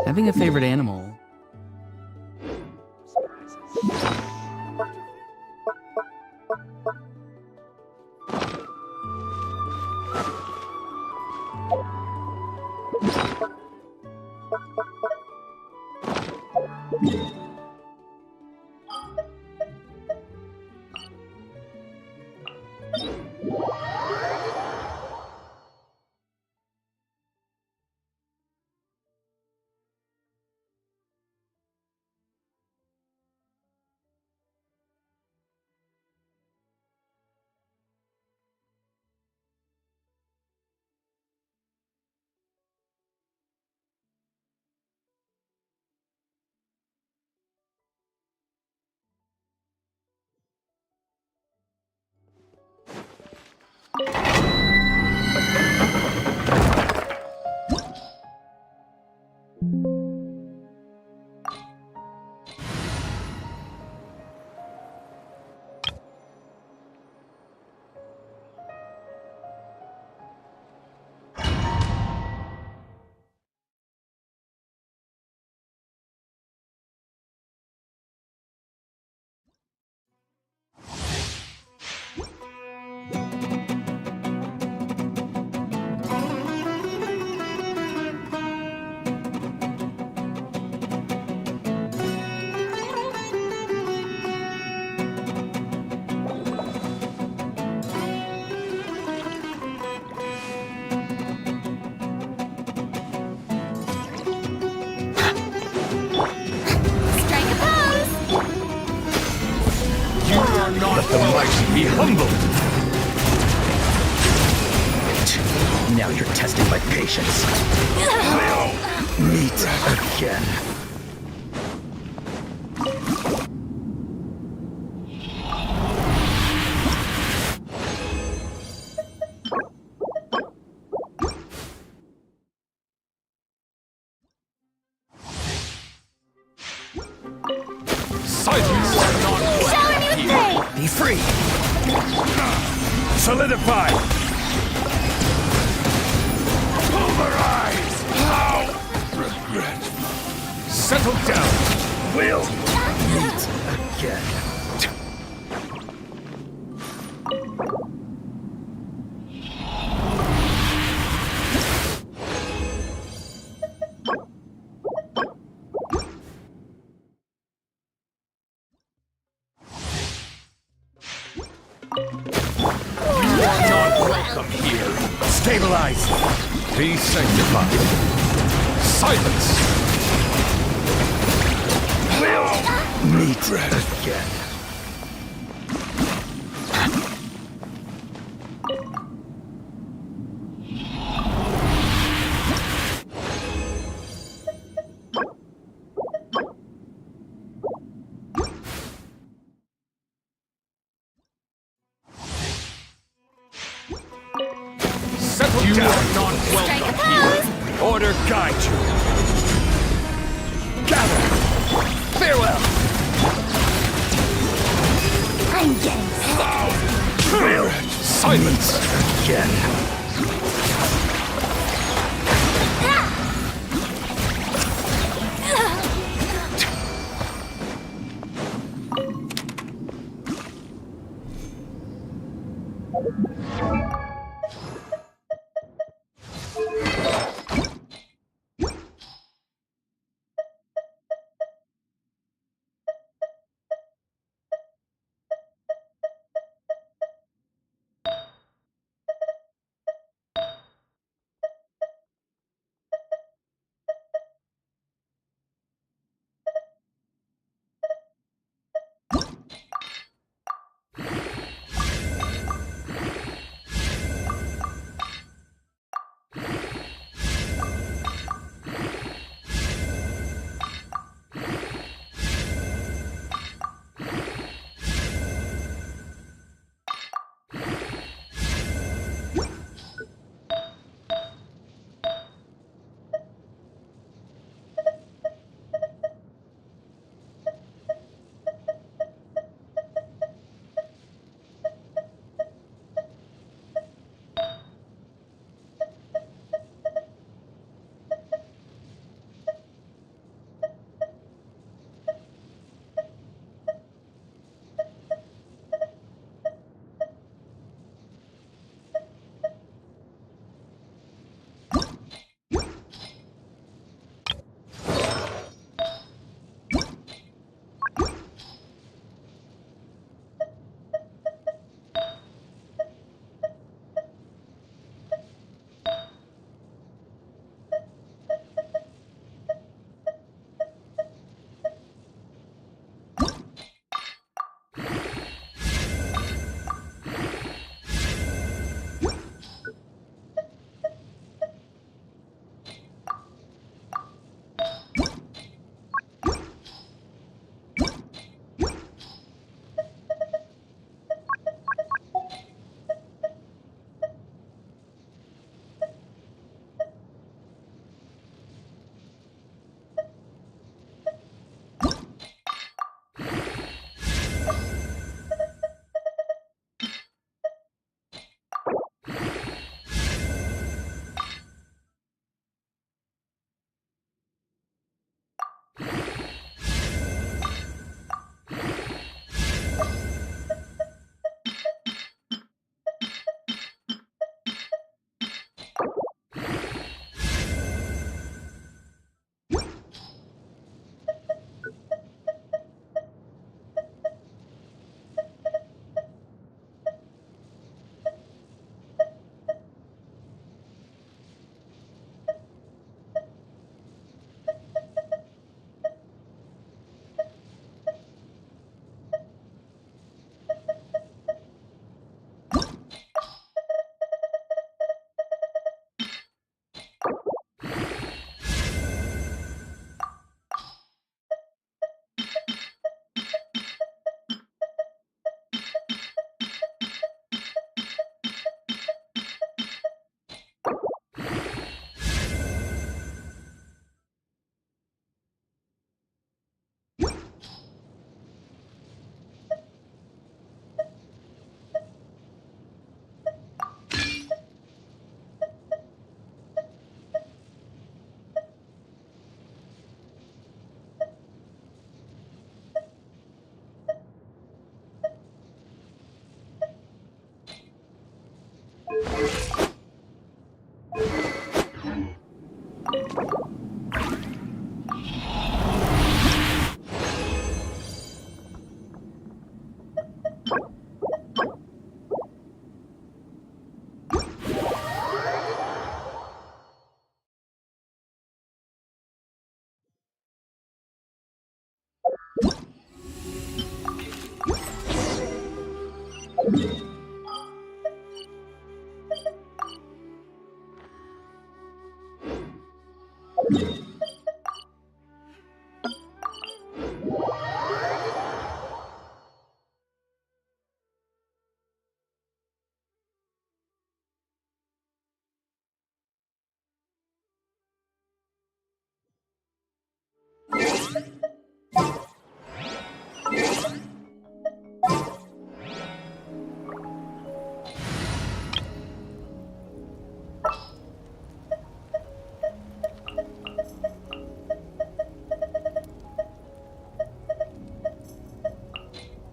Having a favorite animal. Let the mighty be humbled! Now you're testing my patience. Meet again. Silence! Shower me with faith! Be free! Solidify! Pulverize! How? Regret. Settle down! We'll meet again. Welcome here. Stabilize. Be sanctified. Silence. We'll meet again. Settle you down. Are not welcome here. Order guide you. Gather. Farewell. I'm getting sick. Will silence again.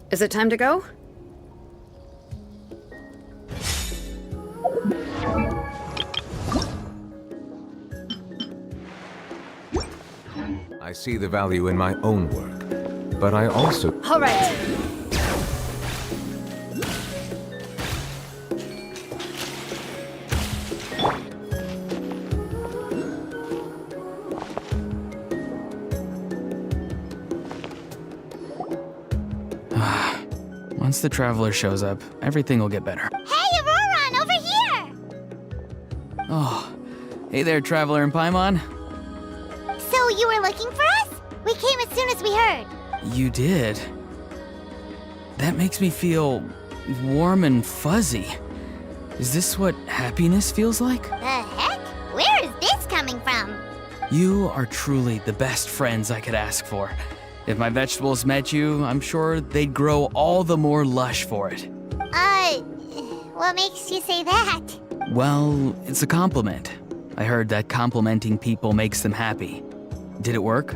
Is it time to go? I see the value in my own work, but I also... All right. Once the Traveler shows up, everything will get better. Hey, Auroron, over here! Oh, hey there, Traveler and Paimon. So you were looking for us? We came as soon as we heard. You did? That makes me feel warm and fuzzy. Is this what happiness feels like? The heck? Where is this coming from? You are truly the best friends I could ask for. If my vegetables met you, I'm sure they'd grow all the more lush for it. What makes you say that? Well, it's a compliment. I heard that complimenting people makes them happy. Did it work?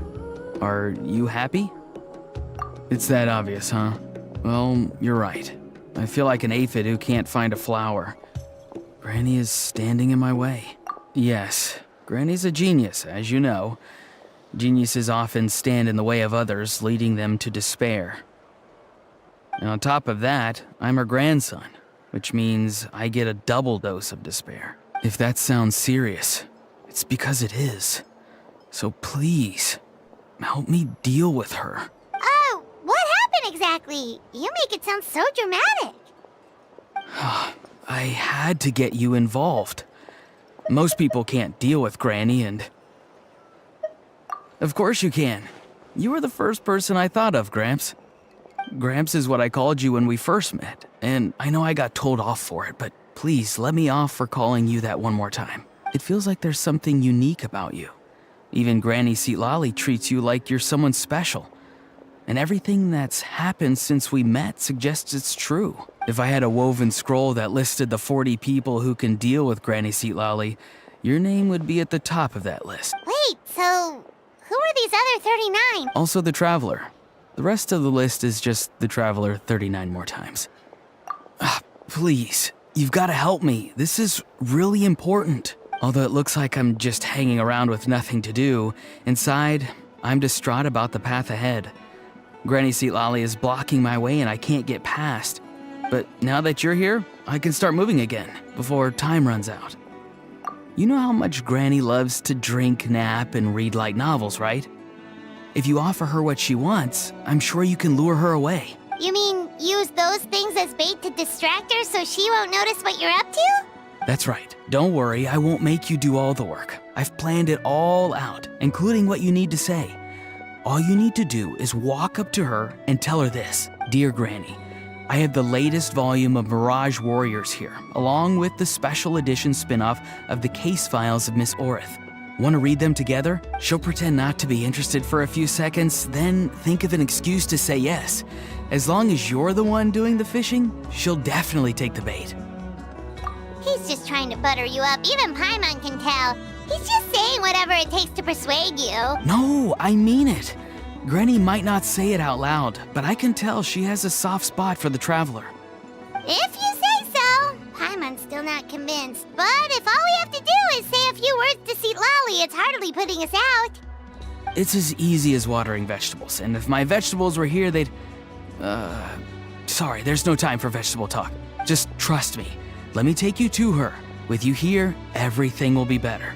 Are you happy? It's that obvious, huh? Well, you're right. I feel like an aphid who can't find a flower. Granny is standing in my way. Yes, Granny's a genius, as you know. Geniuses often stand in the way of others, leading them to despair. And on top of that, I'm her grandson, which means I get a double dose of despair. If that sounds serious, it's because it is. So please, help me deal with her. Oh, what happened exactly? You make it sound so dramatic. I had to get you involved. Most people can't deal with Granny, and... Of course you can. You were the first person I thought of, Gramps. Gramps is what I called you when we first met, and I know I got told off for it, but please let me off for calling you that one more time. It feels like there's something unique about you. Even Granny Seatlali treats you like you're someone special. And everything that's happened since we met suggests it's true. If I had a woven scroll that listed the 40 people who can deal with Granny Seatlali, your name would be at the top of that list. Wait, so who are these other 39? Also the Traveler. The rest of the list is just the Traveler 39 more times. Please, you've got to help me. This is really important. Although it looks like I'm just hanging around with nothing to do, inside, I'm distraught about the path ahead. Granny Seatlali is blocking my way and I can't get past. But now that you're here, I can start moving again, before time runs out. You know how much Granny loves to drink, nap, and read light novels, right? If you offer her what she wants, I'm sure you can lure her away. You mean use those things as bait to distract her so she won't notice what you're up to? That's right. Don't worry, I won't make you do all the work. I've planned it all out, including what you need to say. All you need to do is walk up to her and tell her this. Dear Granny, I have the latest volume of Mirage Warriors here, along with the special edition spin-off of the case files of Miss Orith. Want to read them together? She'll pretend not to be interested for a few seconds, then think of an excuse to say yes. As long as you're the one doing the fishing, she'll definitely take the bait. He's just trying to butter you up. Even Paimon can tell. He's just saying whatever it takes to persuade you. No, I mean it. Granny might not say it out loud, but I can tell she has a soft spot for the Traveler. If you say so. Paimon's still not convinced. But if all we have to do is say a few words to Seatlali, it's hardly putting us out. It's as easy as watering vegetables, and if my vegetables were here, they'd... Sorry, there's no time for vegetable talk. Just trust me. Let me take you to her. With you here, everything will be better.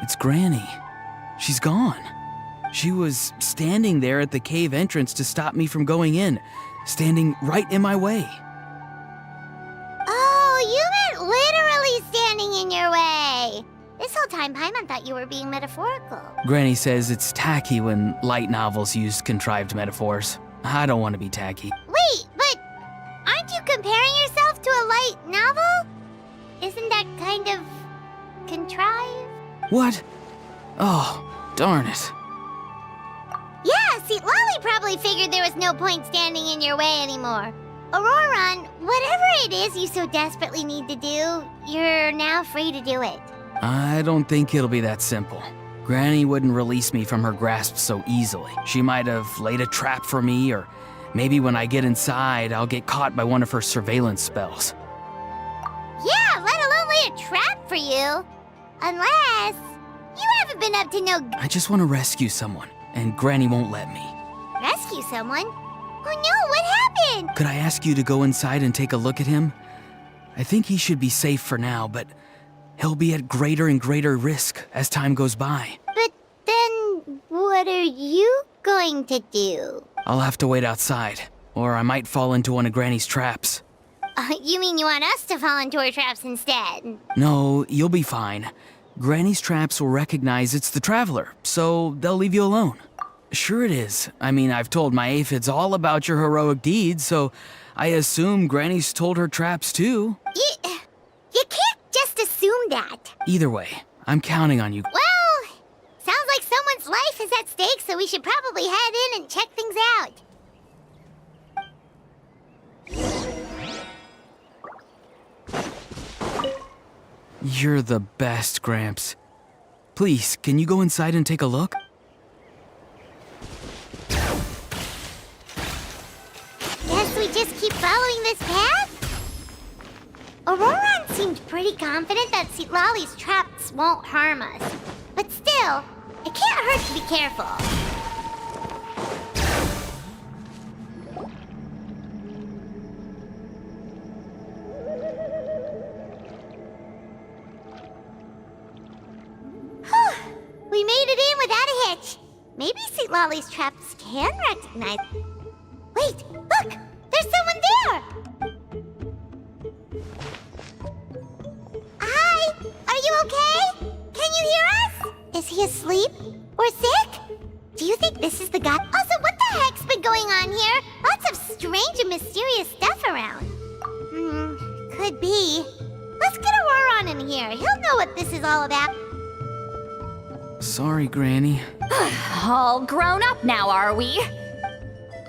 It's Granny. She's gone. She was standing there at the cave entrance to stop me from going in, standing right in my way. Oh, you meant literally standing in your way. This whole time, Paimon thought you were being metaphorical. Granny says it's tacky when light novels use contrived metaphors. I don't want to be tacky. Wait, but aren't you comparing yourself to a light novel? Isn't that kind of contrived? What? Oh, darn it. Yeah, see, Lolly probably figured there was no point standing in your way anymore. Auroron, whatever it is you so desperately need to do, you're now free to do it. I don't think it'll be that simple. Granny wouldn't release me from her grasp so easily. She might have laid a trap for me, or maybe when I get inside, I'll get caught by one of her surveillance spells. Yeah, let alone lay a trap for you. Unless you haven't been up to no I just want to rescue someone, and Granny won't let me. rescue someone. Oh no, what happened? Could I ask you to go inside and take a look at him? I think he should be safe for now, but he'll be at greater and greater risk as time goes by. But then, what are you going to do? I'll have to wait outside, or I might fall into one of Granny's traps. You mean you want us to fall into her traps instead? No, you'll be fine. Granny's traps will recognize it's the Traveler, so they'll leave you alone. Sure it is. I mean, I've told my aphids all about your heroic deeds, so I assume Granny's told her traps too. You can't just assume that. Either way, I'm counting on you. Well, sounds like someone's life is at stake, so we should probably head in and check things out. You're the best, Gramps. Please, can you go inside and take a look? Guess we just keep following this path? Auroron seemed pretty confident that Lolly's traps won't harm us. But still, it can't hurt to be careful. We made it in without a hitch. Maybe St. Lolly's traps can recognize. Wait, look! There's someone there! Hi! Are you okay? Can you hear us? Is he asleep? Or sick? Do you think this is the guy? Also, what the heck's been going on here? Lots of strange and mysterious stuff around. Could be. Let's get Auroron in here. He'll know what this is all about. Sorry, Granny. All grown up now, are we?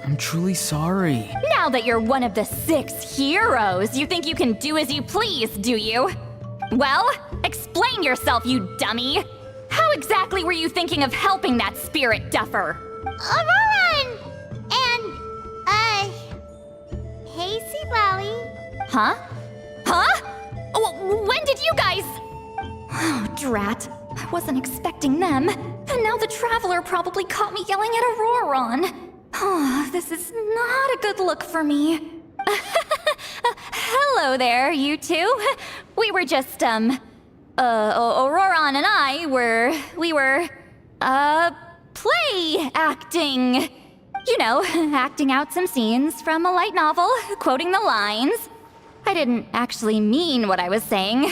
I'm truly sorry. Now that you're one of the 6 heroes, you think you can do as you please, do you? Well, explain yourself, you dummy! How exactly were you thinking of helping that spirit duffer? Auroron! And, hey, St. Lolly. Huh? Huh? When did you guys... Oh, drat. I wasn't expecting them. And now the Traveler probably caught me yelling at Auroron. Oh, this is not a good look for me. Hello there, you two. We were just, Auroron and I we were, play acting. You know, acting out some scenes from a light novel, quoting the lines. I didn't actually mean what I was saying.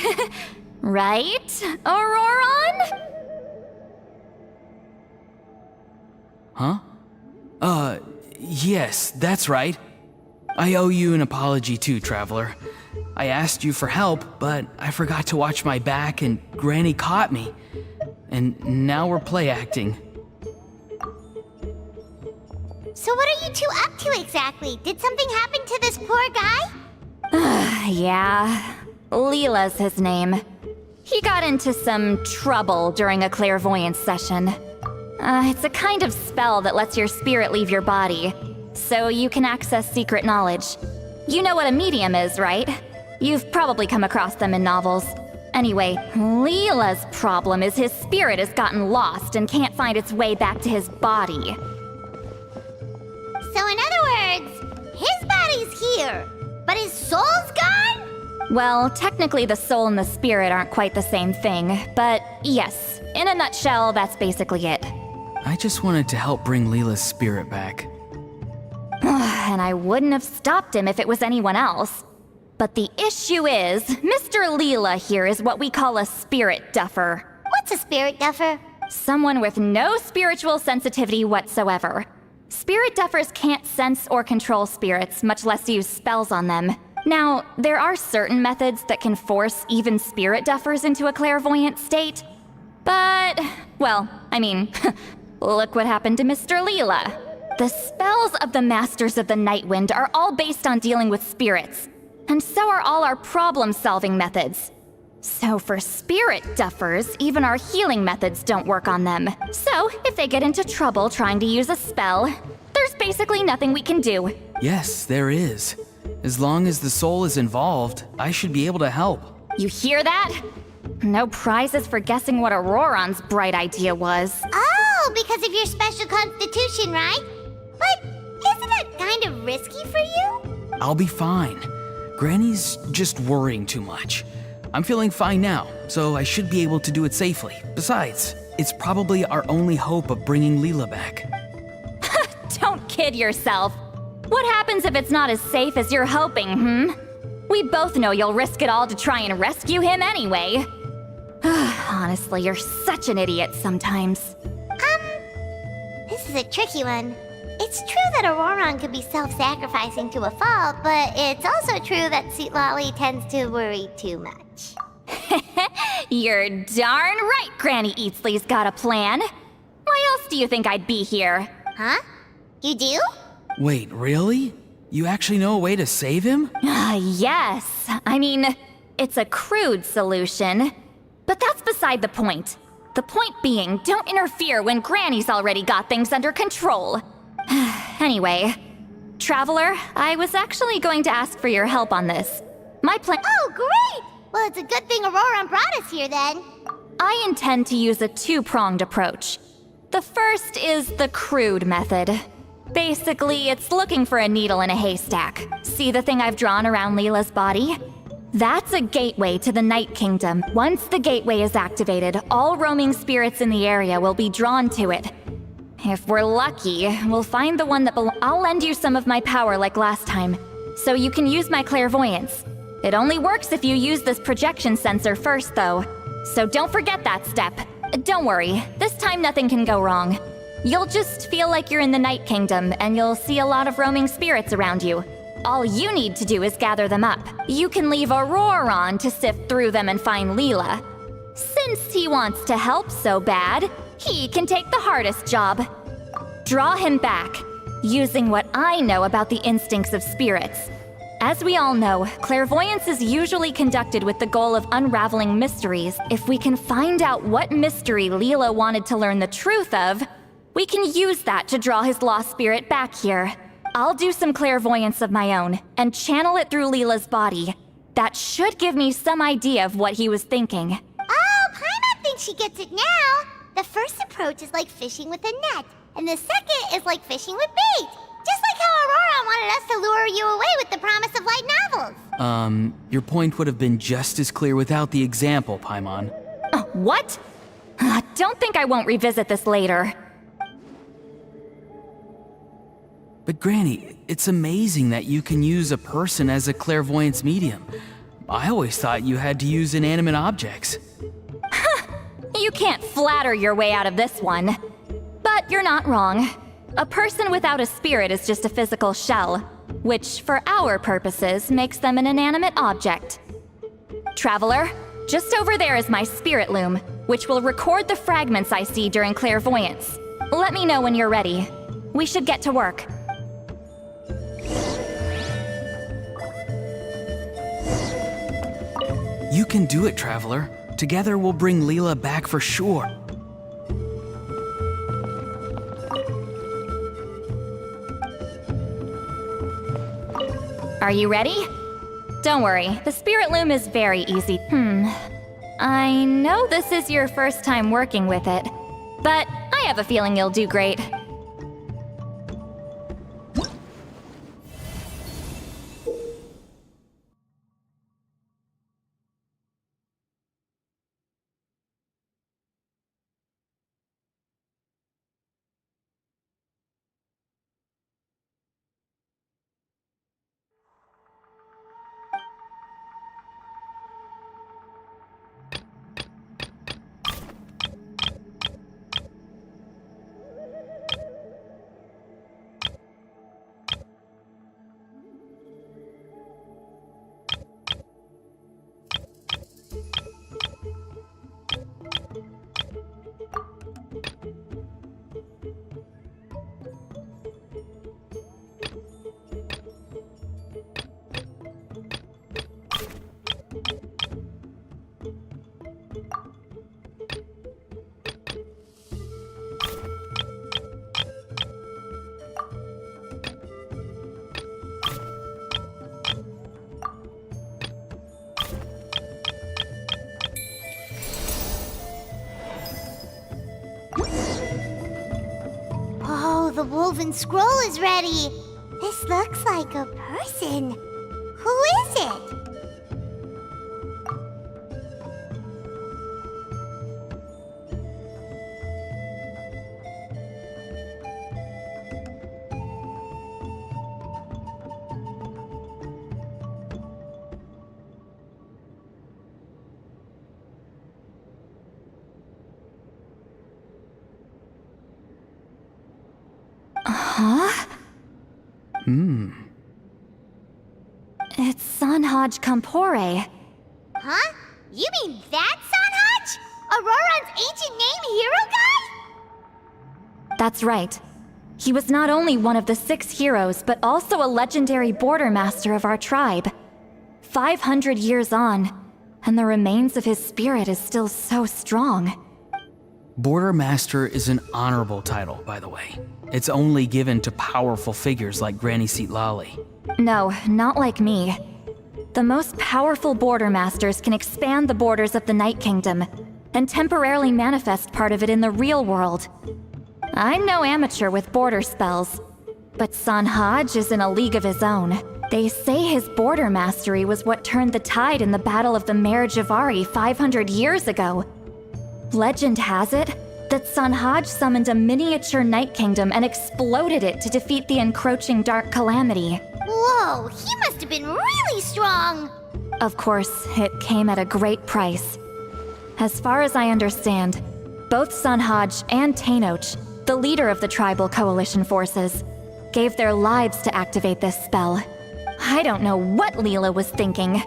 Right, Auroron? Huh? Yes, that's right. I owe you an apology too, Traveler. I asked you for help, but I forgot to watch my back and Granny caught me. And now we're play acting. So what are you two up to exactly? Did something happen to this poor guy? Yeah, Leela's his name. He got into some trouble during a clairvoyance session. It's a kind of spell that lets your spirit leave your body, so you can access secret knowledge. You know what a medium is, right? You've probably come across them in novels. Anyway, Leela's problem is his spirit has gotten lost and can't find its way back to his body. So in other words, his body's here, but his soul's gone? Well, technically the soul and the spirit aren't quite the same thing, but yes, in a nutshell, that's basically it. I just wanted to help bring Leela's spirit back. And I wouldn't have stopped him if it was anyone else. But the issue is, Mr. Leela here is what we call a spirit duffer. What's a spirit duffer? Someone with no spiritual sensitivity whatsoever. Spirit duffers can't sense or control spirits, much less use spells on them. Now, there are certain methods that can force even spirit duffers into a clairvoyant state. But, well, I mean, look what happened to Mr. Leela. The spells of the Masters of the Nightwind are all based on dealing with spirits. And so are all our problem-solving methods. So for spirit duffers, even our healing methods don't work on them. So if they get into trouble trying to use a spell, there's basically nothing we can do. Yes, there is. As long as the soul is involved, I should be able to help. You hear that? No prizes for guessing what Auroron's bright idea was. Oh, because of your special constitution, right? But isn't that kind of risky for you? I'll be fine. Granny's just worrying too much. I'm feeling fine now, so I should be able to do it safely. Besides, it's probably our only hope of bringing Leela back. Don't kid yourself. What happens if it's not as safe as you're hoping, We both know you'll risk it all to try and rescue him anyway. Honestly, you're such an idiot sometimes. This is a tricky one. It's true that Auroron could be self-sacrificing to a fault, but it's also true that Sweet Lolly tends to worry too much. You're darn right Granny Eatsley's got a plan. Why else do you think I'd be here? Huh? You do? Wait, really? You actually know a way to save him? Yes. I mean, it's a crude solution. But that's beside the point. The point being, don't interfere when Granny's already got things under control. Anyway, Traveler, I was actually going to ask for your help on this. My plan— Oh, great! Well, it's a good thing Auroron brought us here then. I intend to use a two-pronged approach. The first is the crude method. Basically, it's looking for a needle in a haystack. See the thing I've drawn around Leela's body? That's a gateway to the Night Kingdom. Once the gateway is activated, all roaming spirits in the area will be drawn to it. If we're lucky, we'll find the one that I'll lend you some of my power like last time, so you can use my clairvoyance. It only works if you use this projection sensor first, though. So don't forget that step. Don't worry, this time nothing can go wrong. You'll just feel like you're in the Night Kingdom, and you'll see a lot of roaming spirits around you. All you need to do is gather them up. You can leave Auroron to sift through them and find Leela. Since he wants to help so bad, he can take the hardest job. Draw him back, using what I know about the instincts of spirits. As we all know, clairvoyance is usually conducted with the goal of unraveling mysteries. If we can find out what mystery Leela wanted to learn the truth of, we can use that to draw his lost spirit back here. I'll do some clairvoyance of my own, and channel it through Leela's body. That should give me some idea of what he was thinking. Oh, Paimon thinks she gets it now. The first approach is like fishing with a net, and the second is like fishing with bait. Just like how Aurora wanted us to lure you away with the promise of light novels. Your point would have been just as clear without the example, Paimon. What? Don't think I won't revisit this later. But Granny, it's amazing that you can use a person as a clairvoyance medium. I always thought you had to use inanimate objects. You can't flatter your way out of this one. But you're not wrong. A person without a spirit is just a physical shell, which, for our purposes, makes them an inanimate object. Traveler, just over there is my spirit loom, which will record the fragments I see during clairvoyance. Let me know when you're ready. We should get to work. You can do it, Traveler. Together we'll bring Leela back for sure. Are you ready? Don't worry, the spirit loom is very easy. I know this is your first time working with it, but I have a feeling you'll do great. woven scroll is ready. This looks like a person. Who is it? Huh? It's Sanhaj Kampore. Huh? You mean that Sanhaj? Auroran's ancient name hero guy? That's right. He was not only one of the 6 heroes, but also a legendary border master of our tribe. 500 years on, and the remains of his spirit is still so strong. Border Master is an honorable title, by the way. It's only given to powerful figures like Granny Seat Lolly. No, not like me. The most powerful border masters can expand the borders of the Night Kingdom and temporarily manifest part of it in the real world. I'm no amateur with border spells, but Sanhaj is in a league of his own. They say his border mastery was what turned the tide in the Battle of the Mare Javari 500 years ago. Legend has it that Sanhaj summoned a miniature Night Kingdom and exploded it to defeat the encroaching Dark Calamity. Whoa, he must have been really strong! Of course, it came at a great price. As far as I understand, both Sanhaj and Tainoch, the leader of the tribal coalition forces, gave their lives to activate this spell. I don't know what Leela was thinking.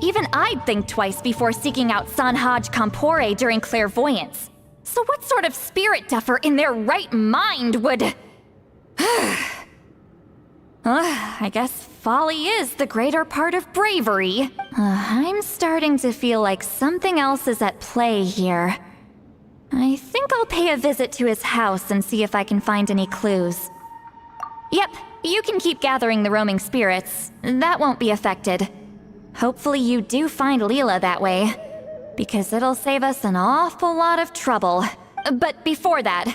Even I'd think twice before seeking out Sanhaj Kampore during clairvoyance. So what sort of spirit duffer in their right mind would... I guess folly is the greater part of bravery. I'm starting to feel like something else is at play here. I think I'll pay a visit to his house and see if I can find any clues. Yep, you can keep gathering the roaming spirits. That won't be affected. Hopefully you do find Leela that way, because it'll save us an awful lot of trouble. But before that,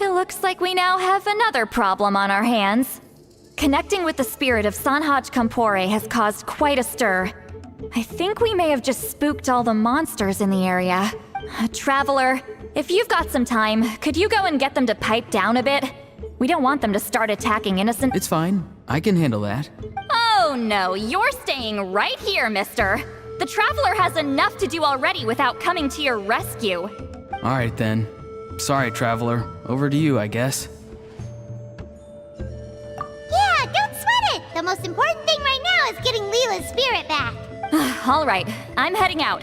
it looks like we now have another problem on our hands. Connecting with the spirit of Sanhaj Kampore has caused quite a stir. I think we may have just spooked all the monsters in the area. Traveler, if you've got some time, could you go and get them to pipe down a bit? We don't want them to start attacking innocent— It's fine. I can handle that. Oh no, you're staying right here, mister. The Traveler has enough to do already without coming to your rescue. All right then. Sorry, Traveler. Over to you, I guess. Yeah, don't sweat it! The most important thing right now is getting Leela's spirit back. All right, I'm heading out.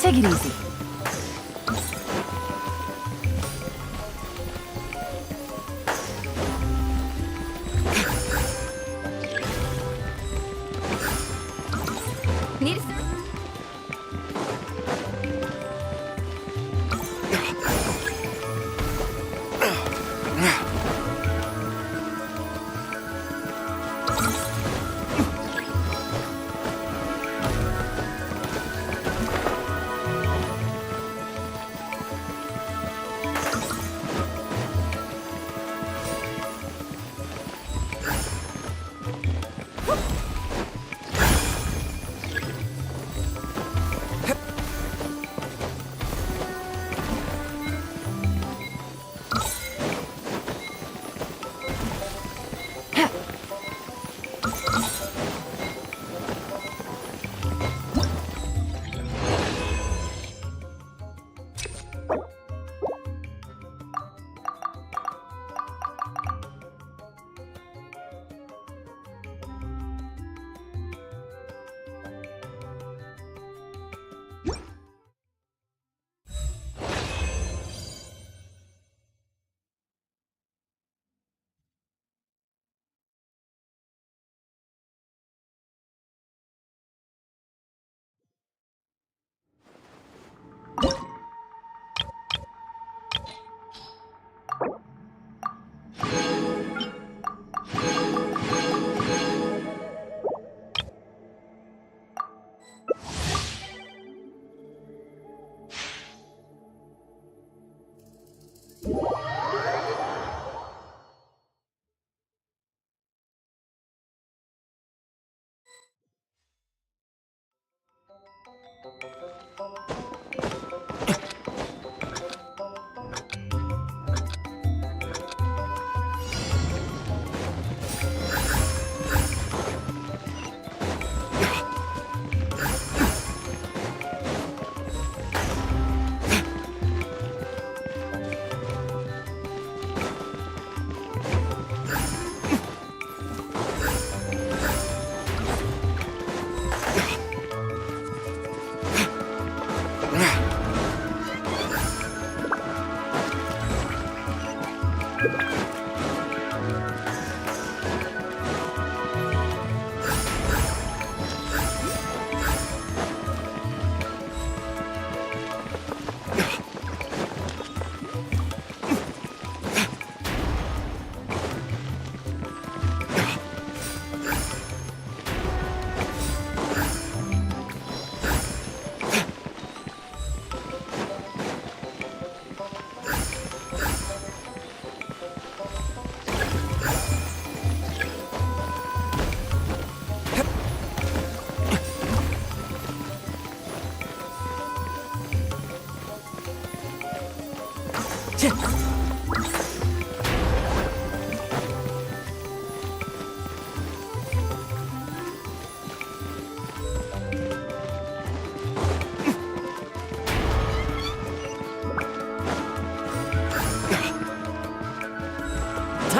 Take it easy. Time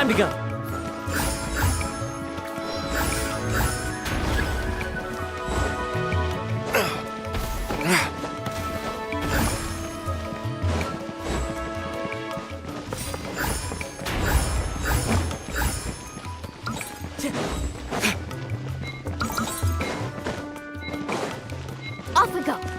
to go. Off we go.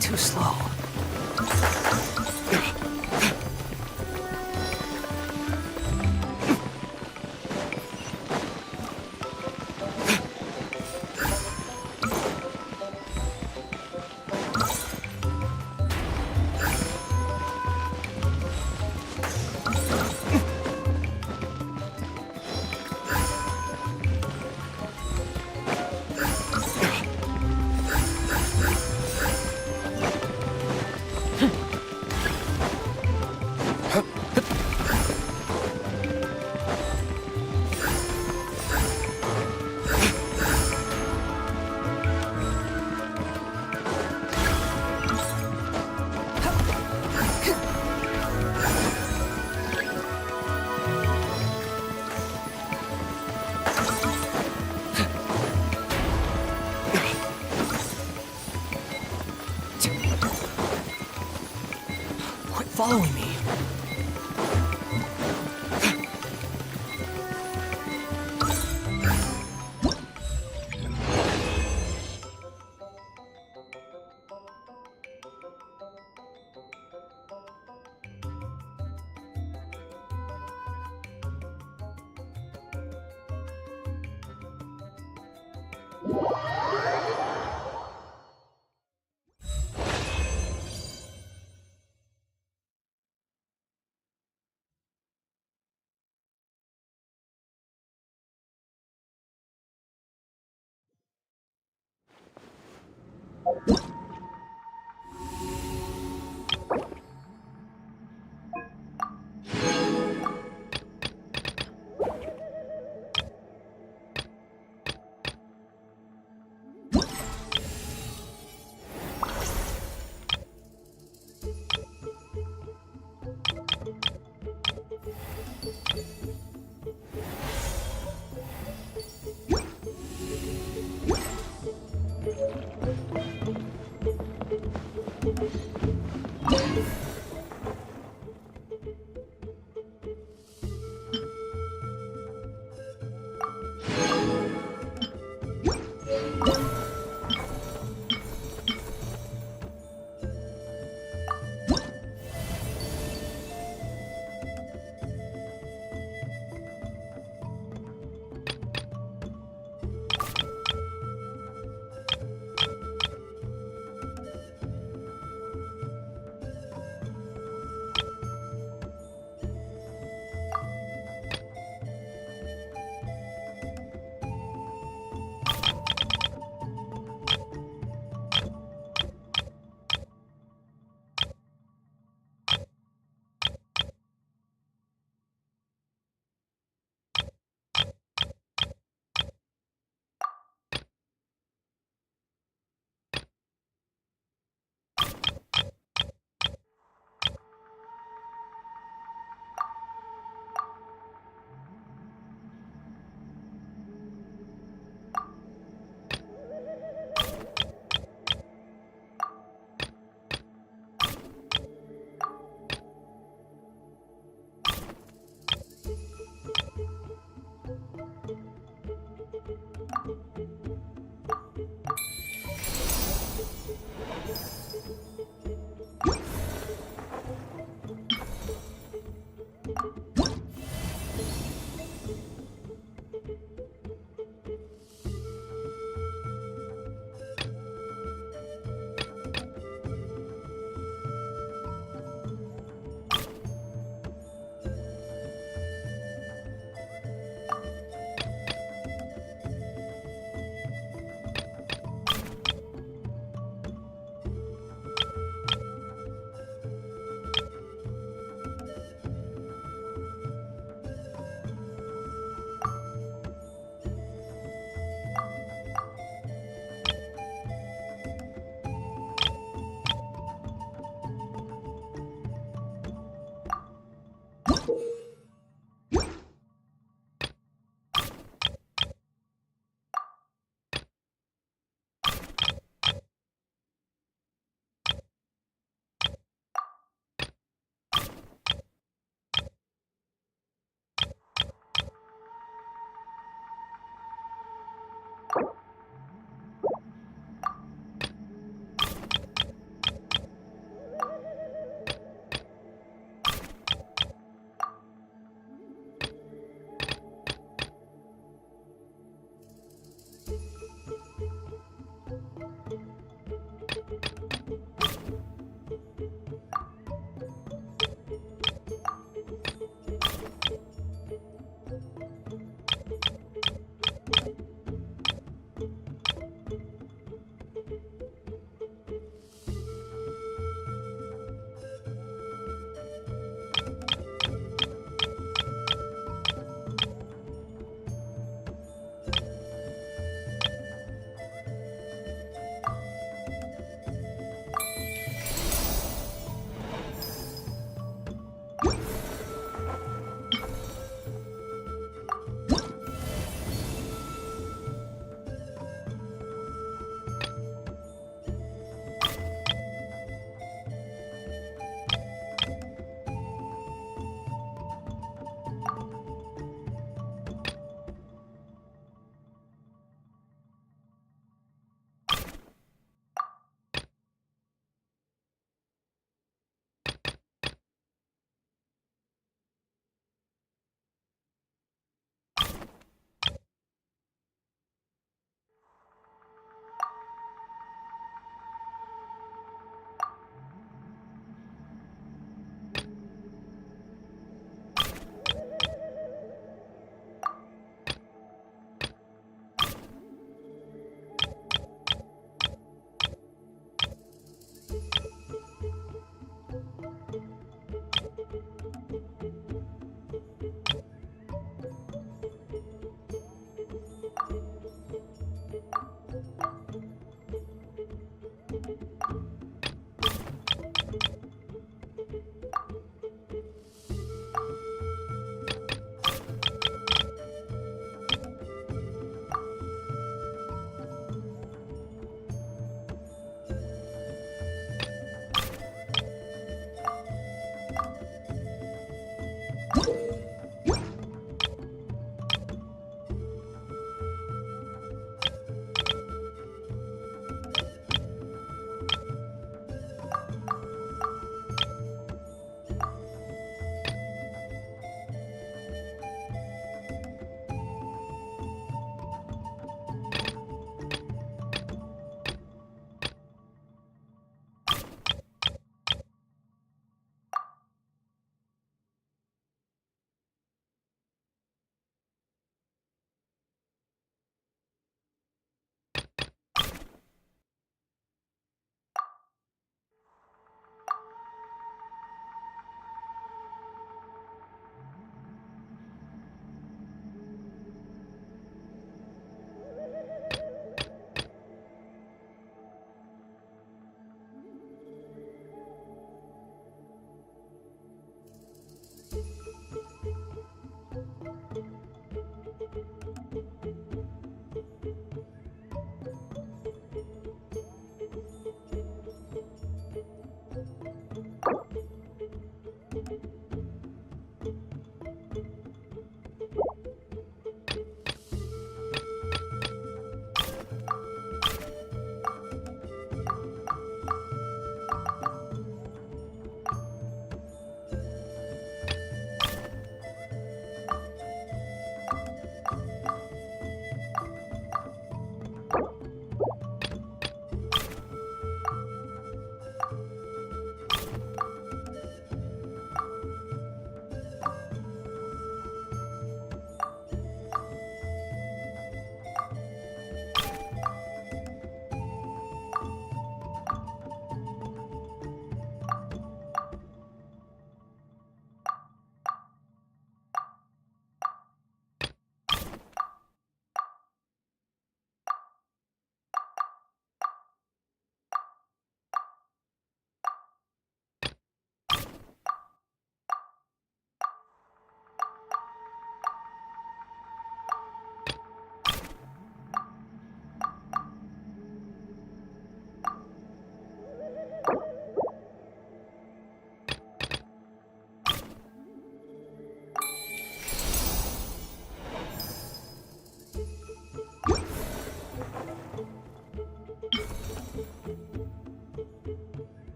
Too slow. Quit following me.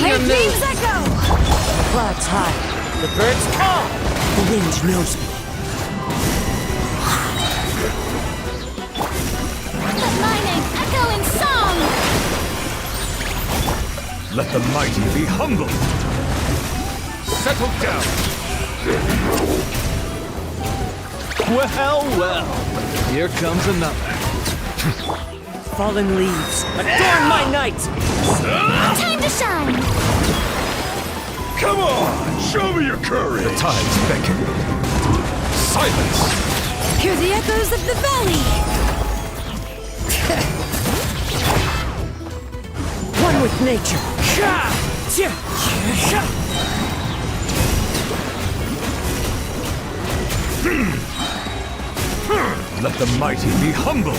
your move. echo! Clouds high. The birds call. The wind knows me. Let my name echo in song! Let the mighty be humble. Settle down. Well, well. Here comes another. Fallen leaves. Adorn my night! Time to shine! Come on, show me your courage. The tides beckon. Silence. Hear the echoes of the valley! One with nature. Let the mighty be humble.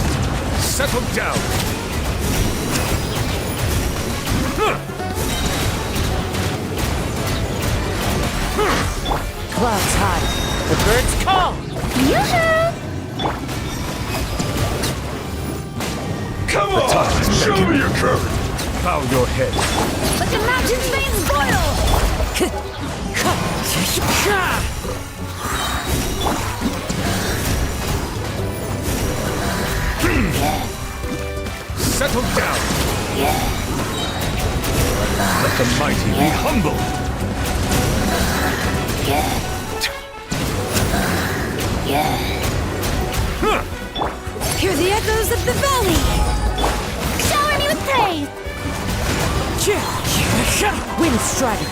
Settle down. Clouds high. The birds call. Yoo-hoo! Come on, show me your courage. Bow your head. Let the mountain's veins boil! Settle down. Let the mighty be humble. Hear the echoes of the valley! Shower me with praise! Wind strider.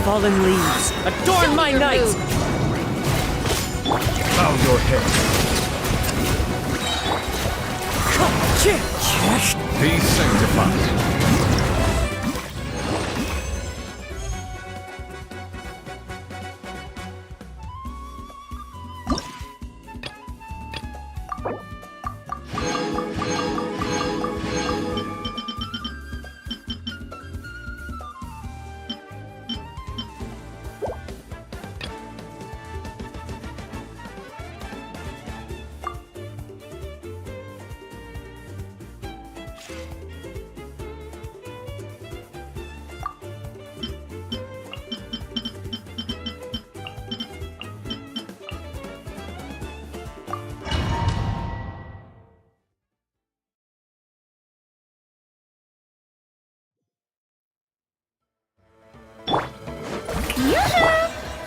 Fallen leaves. Adorn my night! Bow your head. Be sanctified.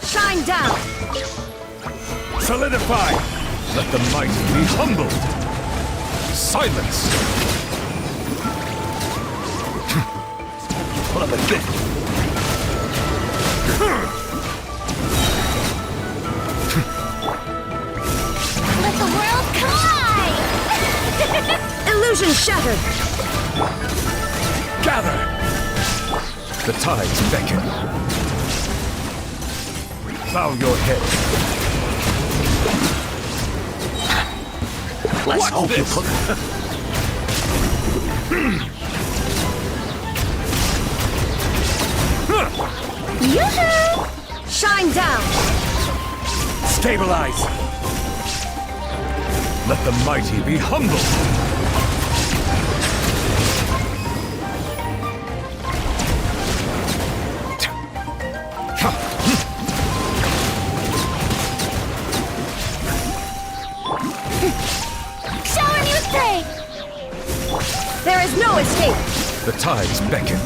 Shine down! Solidify! Let the mighty be humbled! Silence! What a bit! Let the world collide! Illusion shattered! Gather! The tides beckon. Bow your head. Let's hope you put... Yoo-hoo! Shine down! Stabilize! Let the mighty be humbled! Shower me with praise! There is no escape! The tides beckon.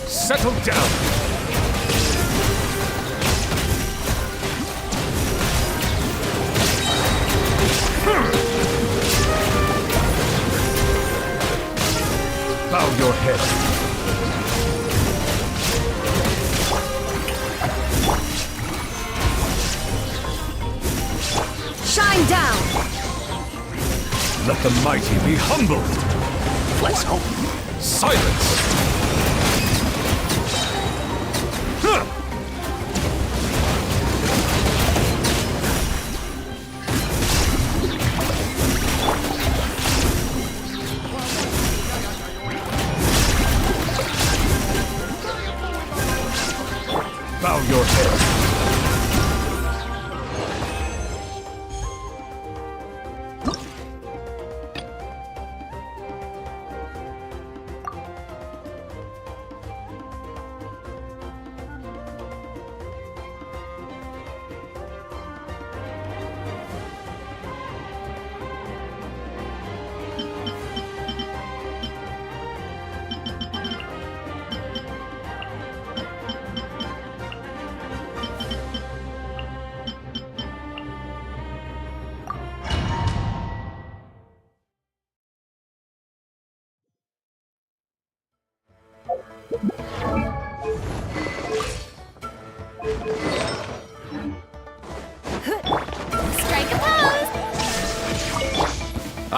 Settle down! Bow your head. Shine down! Let the mighty be humbled. Let's hope. Silence! Bow your head.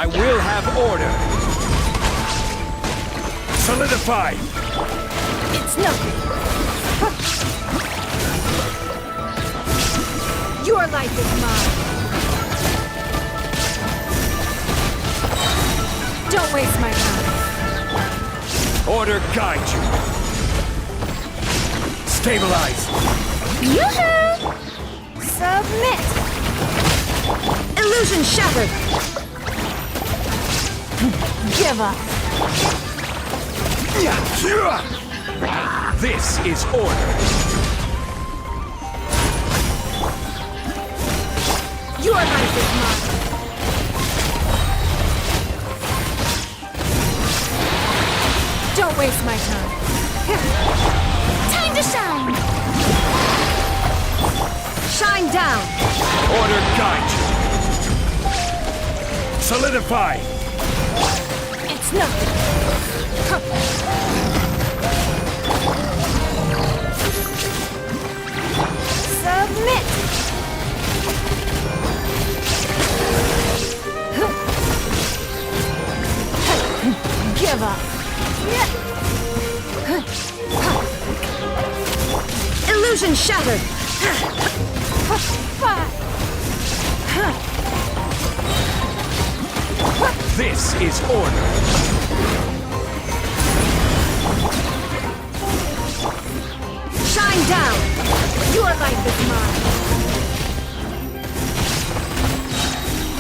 I will have order. Solidify. It's nothing. Your life is mine. Don't waste my time. Order guide you. Stabilize. Yoo-hoo! Submit. Illusion shattered. Give up. This is order. Your life is mine. Don't waste my time. Time to shine! Shine down. Order guide you. Solidify. It's nothing. Submit. Give up. Illusion shattered. This is order. Shine down. Your life is mine.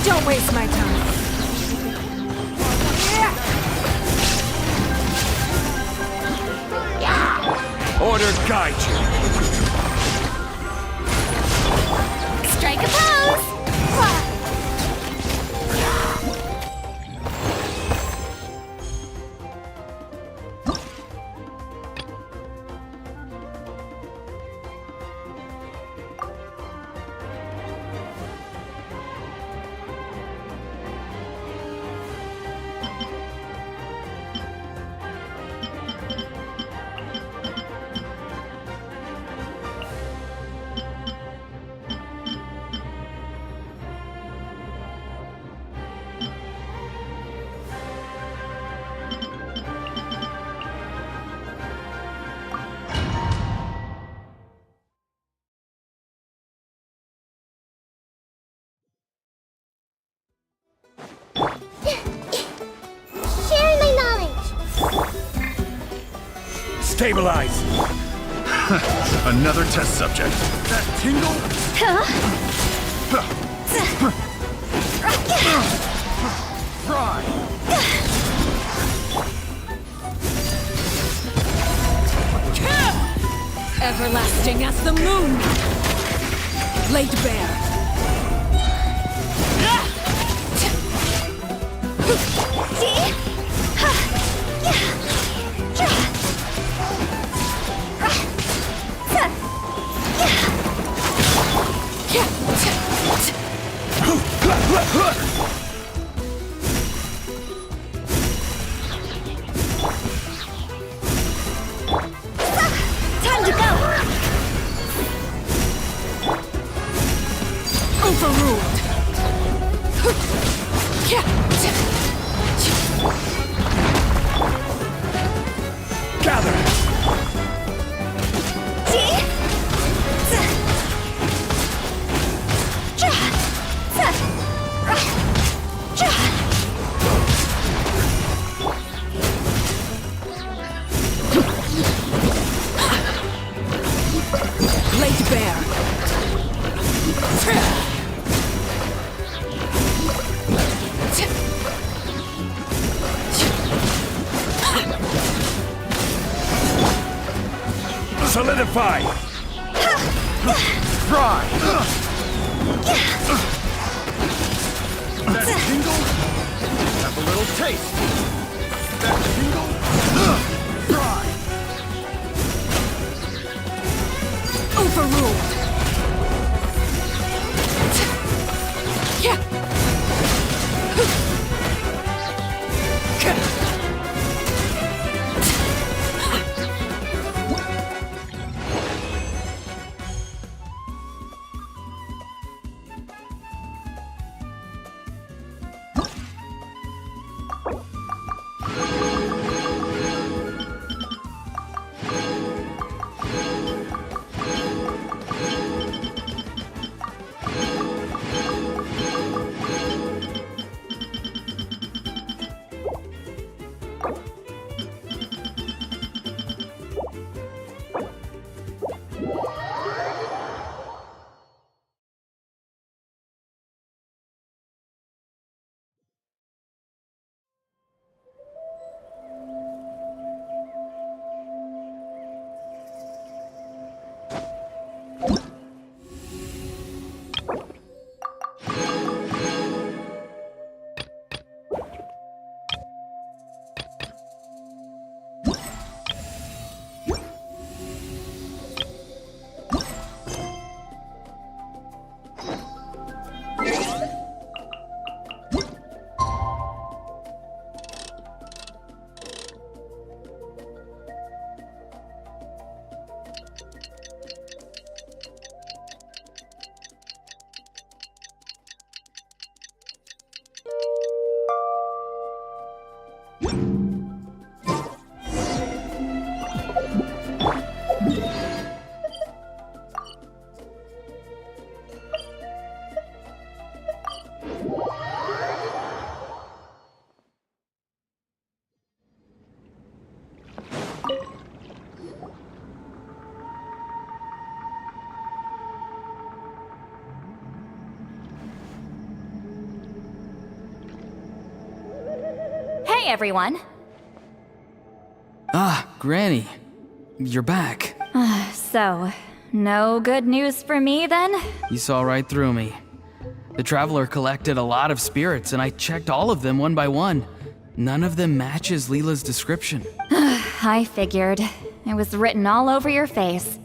Don't waste my time. Order guide you. Strike a pose! Sharing my knowledge! Stabilize. Another test subject. That tingle? Fry. Everlasting as the moon. Laid bare. Time to go! Overruled. Gather. Laid bare. Solidify. Fry! That tingle? Have a little taste. That tingle? Fry! Overruled. everyone. Ah, Granny. You're back. So, no good news for me then? You saw right through me. The Traveler collected a lot of spirits, and I checked all of them one by one. None of them matches Leela's description. I figured. It was written all over your face.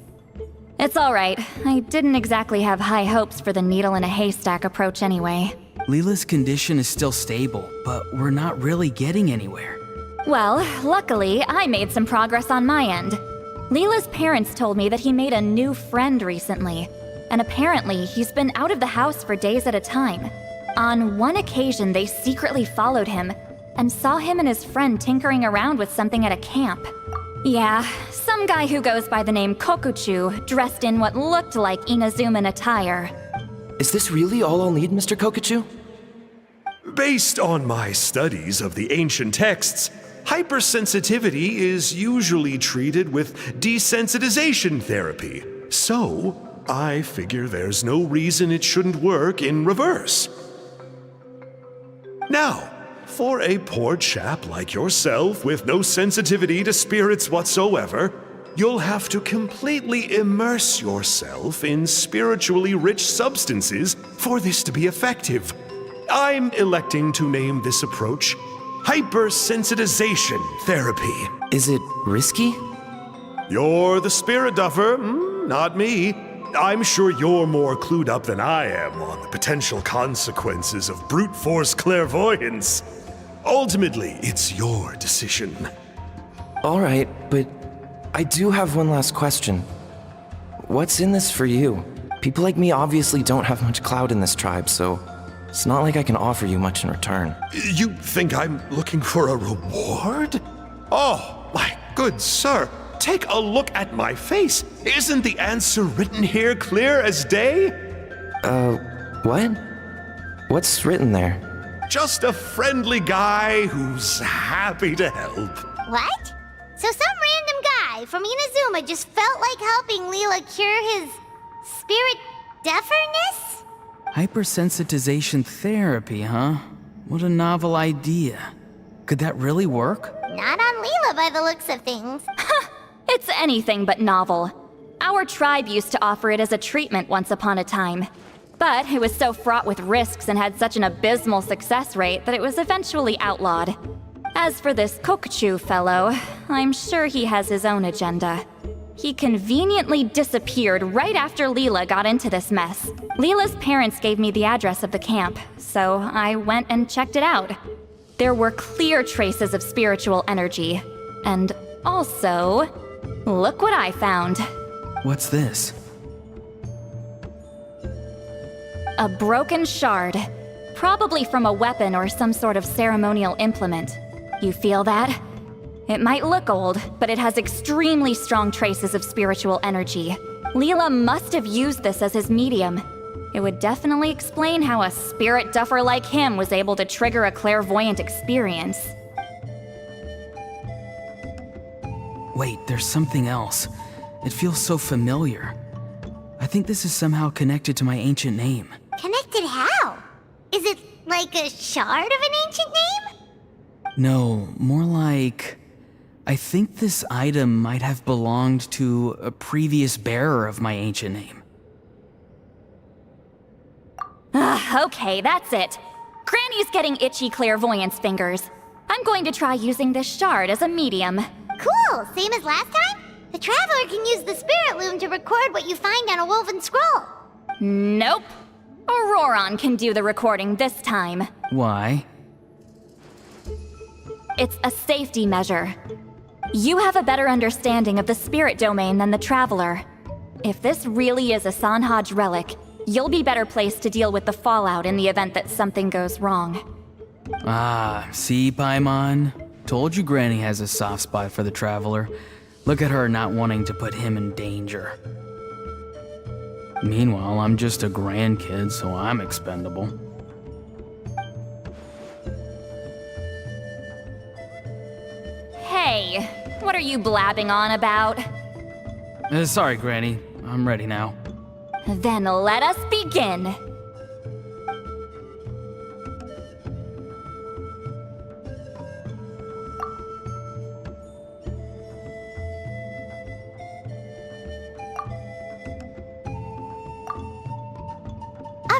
It's alright. I didn't exactly have high hopes for the needle in a haystack approach anyway. Leela's condition is still stable, but we're not really getting anywhere. Well, luckily, I made some progress on my end. Leela's parents told me that he made a new friend recently, and apparently he's been out of the house for days at a time. On one occasion, they secretly followed him and saw him and his friend tinkering around with something at a camp. Yeah, some guy who goes by the name Kokuchu, dressed in what looked like Inazuman attire. Is this really all I'll need, Mr. Kokachu? Based on my studies of the ancient texts, hypersensitivity is usually treated with desensitization therapy. So, I figure there's no reason it shouldn't work in reverse. Now, for a poor chap like yourself with no sensitivity to spirits whatsoever, you'll have to completely immerse yourself in spiritually rich substances for this to be effective. I'm electing to name this approach hypersensitization therapy. Is it risky? You're the spirit duffer, not me. I'm sure you're more clued up than I am on the potential consequences of brute force clairvoyance. Ultimately, it's your decision. All right, but I do have one last question. What's in this for you? People like me obviously don't have much clout in this tribe, so it's not like I can offer you much in return. You think I'm looking for a reward? Oh, my good sir, take a look at my face. Isn't the answer written here clear as day? What? What's written there? Just a friendly guy who's happy to help. What? So some random guy from Inazuma just felt like helping Leela cure his spirit deaferness? Hypersensitization therapy, huh? What a novel idea. Could that really work? Not on Leela by the looks of things. It's anything but novel. Our tribe used to offer it as a treatment once upon a time. But it was so fraught with risks and had such an abysmal success rate that it was eventually outlawed. As for this Kokuchu fellow, I'm sure he has his own agenda. He conveniently disappeared right after Leela got into this mess. Leela's parents gave me the address of the camp, so I went and checked it out. There were clear traces of spiritual energy. And also, look what I found. What's this? A broken shard. Probably from a weapon or some sort of ceremonial implement. You feel that? It might look old, but it has extremely strong traces of spiritual energy. Leela must have used this as his medium. It would definitely explain how a spirit duffer like him was able to trigger a clairvoyant experience. Wait, there's something else. It feels so familiar. I think this is somehow connected to my ancient name. Connected how? Is it like a shard of an ancient name? No, more like... I think this item might have belonged to a previous bearer of my ancient name. Okay, that's it. Granny's getting itchy clairvoyance fingers. I'm going to try using this shard as a medium. Cool, same as last time? The Traveler can use the Spirit Loom to record what you find on a woven scroll. Nope. Auroron can do the recording this time. Why? It's a safety measure. You have a better understanding of the spirit domain than the Traveler. If this really is a Sanhaj relic, you'll be better placed to deal with the fallout in the event that something goes wrong. Ah, see, Paimon? Told you Granny has a soft spot for the Traveler. Look at her not wanting to put him in danger. Meanwhile, I'm just a grandkid, so I'm expendable. Hey, what are you blabbing on about? Sorry, Granny. I'm ready now. Then let us begin.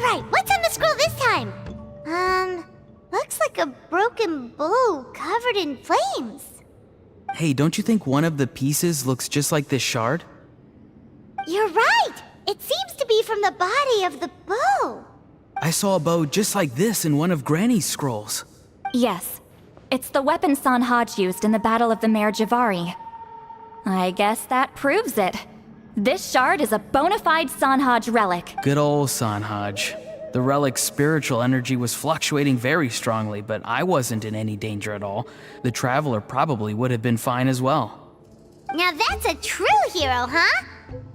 Alright, what's on the scroll this time? Looks like a broken bow covered in flames. Hey, don't you think one of the pieces looks just like this shard? You're right! It seems to be from the body of the bow. I saw a bow just like this in one of Granny's scrolls. Yes. It's the weapon Sanhaj used in the Battle of the Mare Javari. I guess that proves it. This shard is a bona fide Sanhaj relic. Good old Sanhaj. The relic's spiritual energy was fluctuating very strongly, but I wasn't in any danger at all. The Traveler probably would have been fine as well. Now that's a true hero, huh?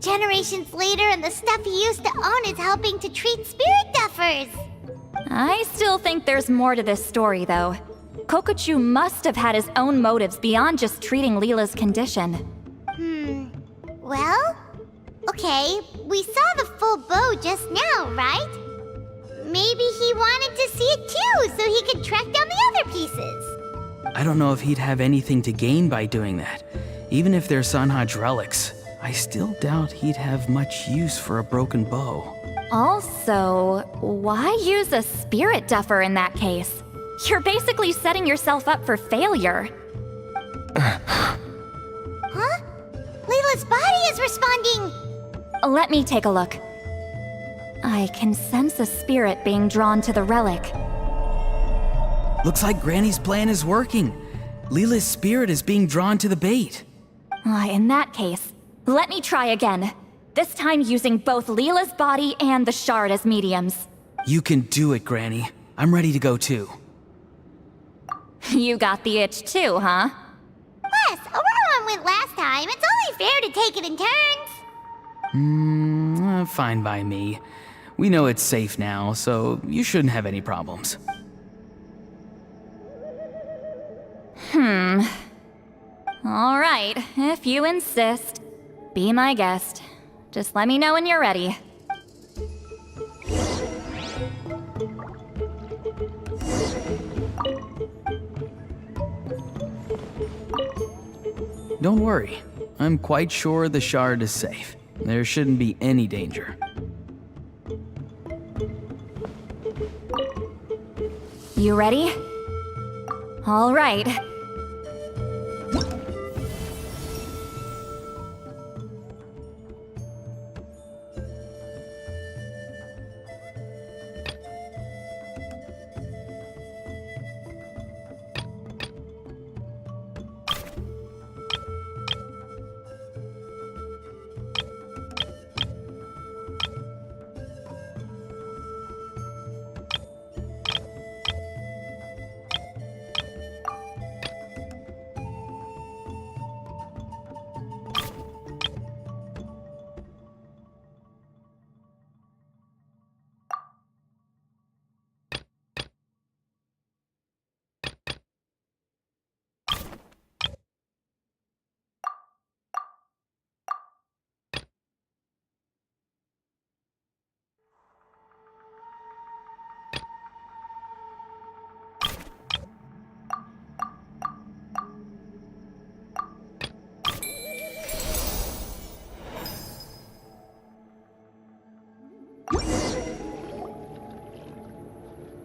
Generations later and the stuff he used to own is helping to treat spirit duffers. I still think there's more to this story, though. Kokochu must have had his own motives beyond just treating Leela's condition. Well, okay, we saw the full bow just now, right? Maybe he wanted to see it too, so he could track down the other pieces. I don't know if he'd have anything to gain by doing that. Even if they're Sanhaj relics, I still doubt he'd have much use for a broken bow. Also, why use a spirit duffer in that case? You're basically setting yourself up for failure. Huh? Leela's body is responding! Let me take a look. I can sense a spirit being drawn to the relic. Looks like Granny's plan is working. Leela's spirit is being drawn to the bait. In that case, let me try again. This time using both Leela's body and the shard as mediums. You can do it, Granny. I'm ready to go too. You got the itch too, huh? Plus, Auroran went last time. It's only fair to take it in turns. Fine by me. We know it's safe now, so you shouldn't have any problems. All right, if you insist. Be my guest. Just let me know when you're ready. Don't worry. I'm quite sure the shard is safe. There shouldn't be any danger. You ready? All right.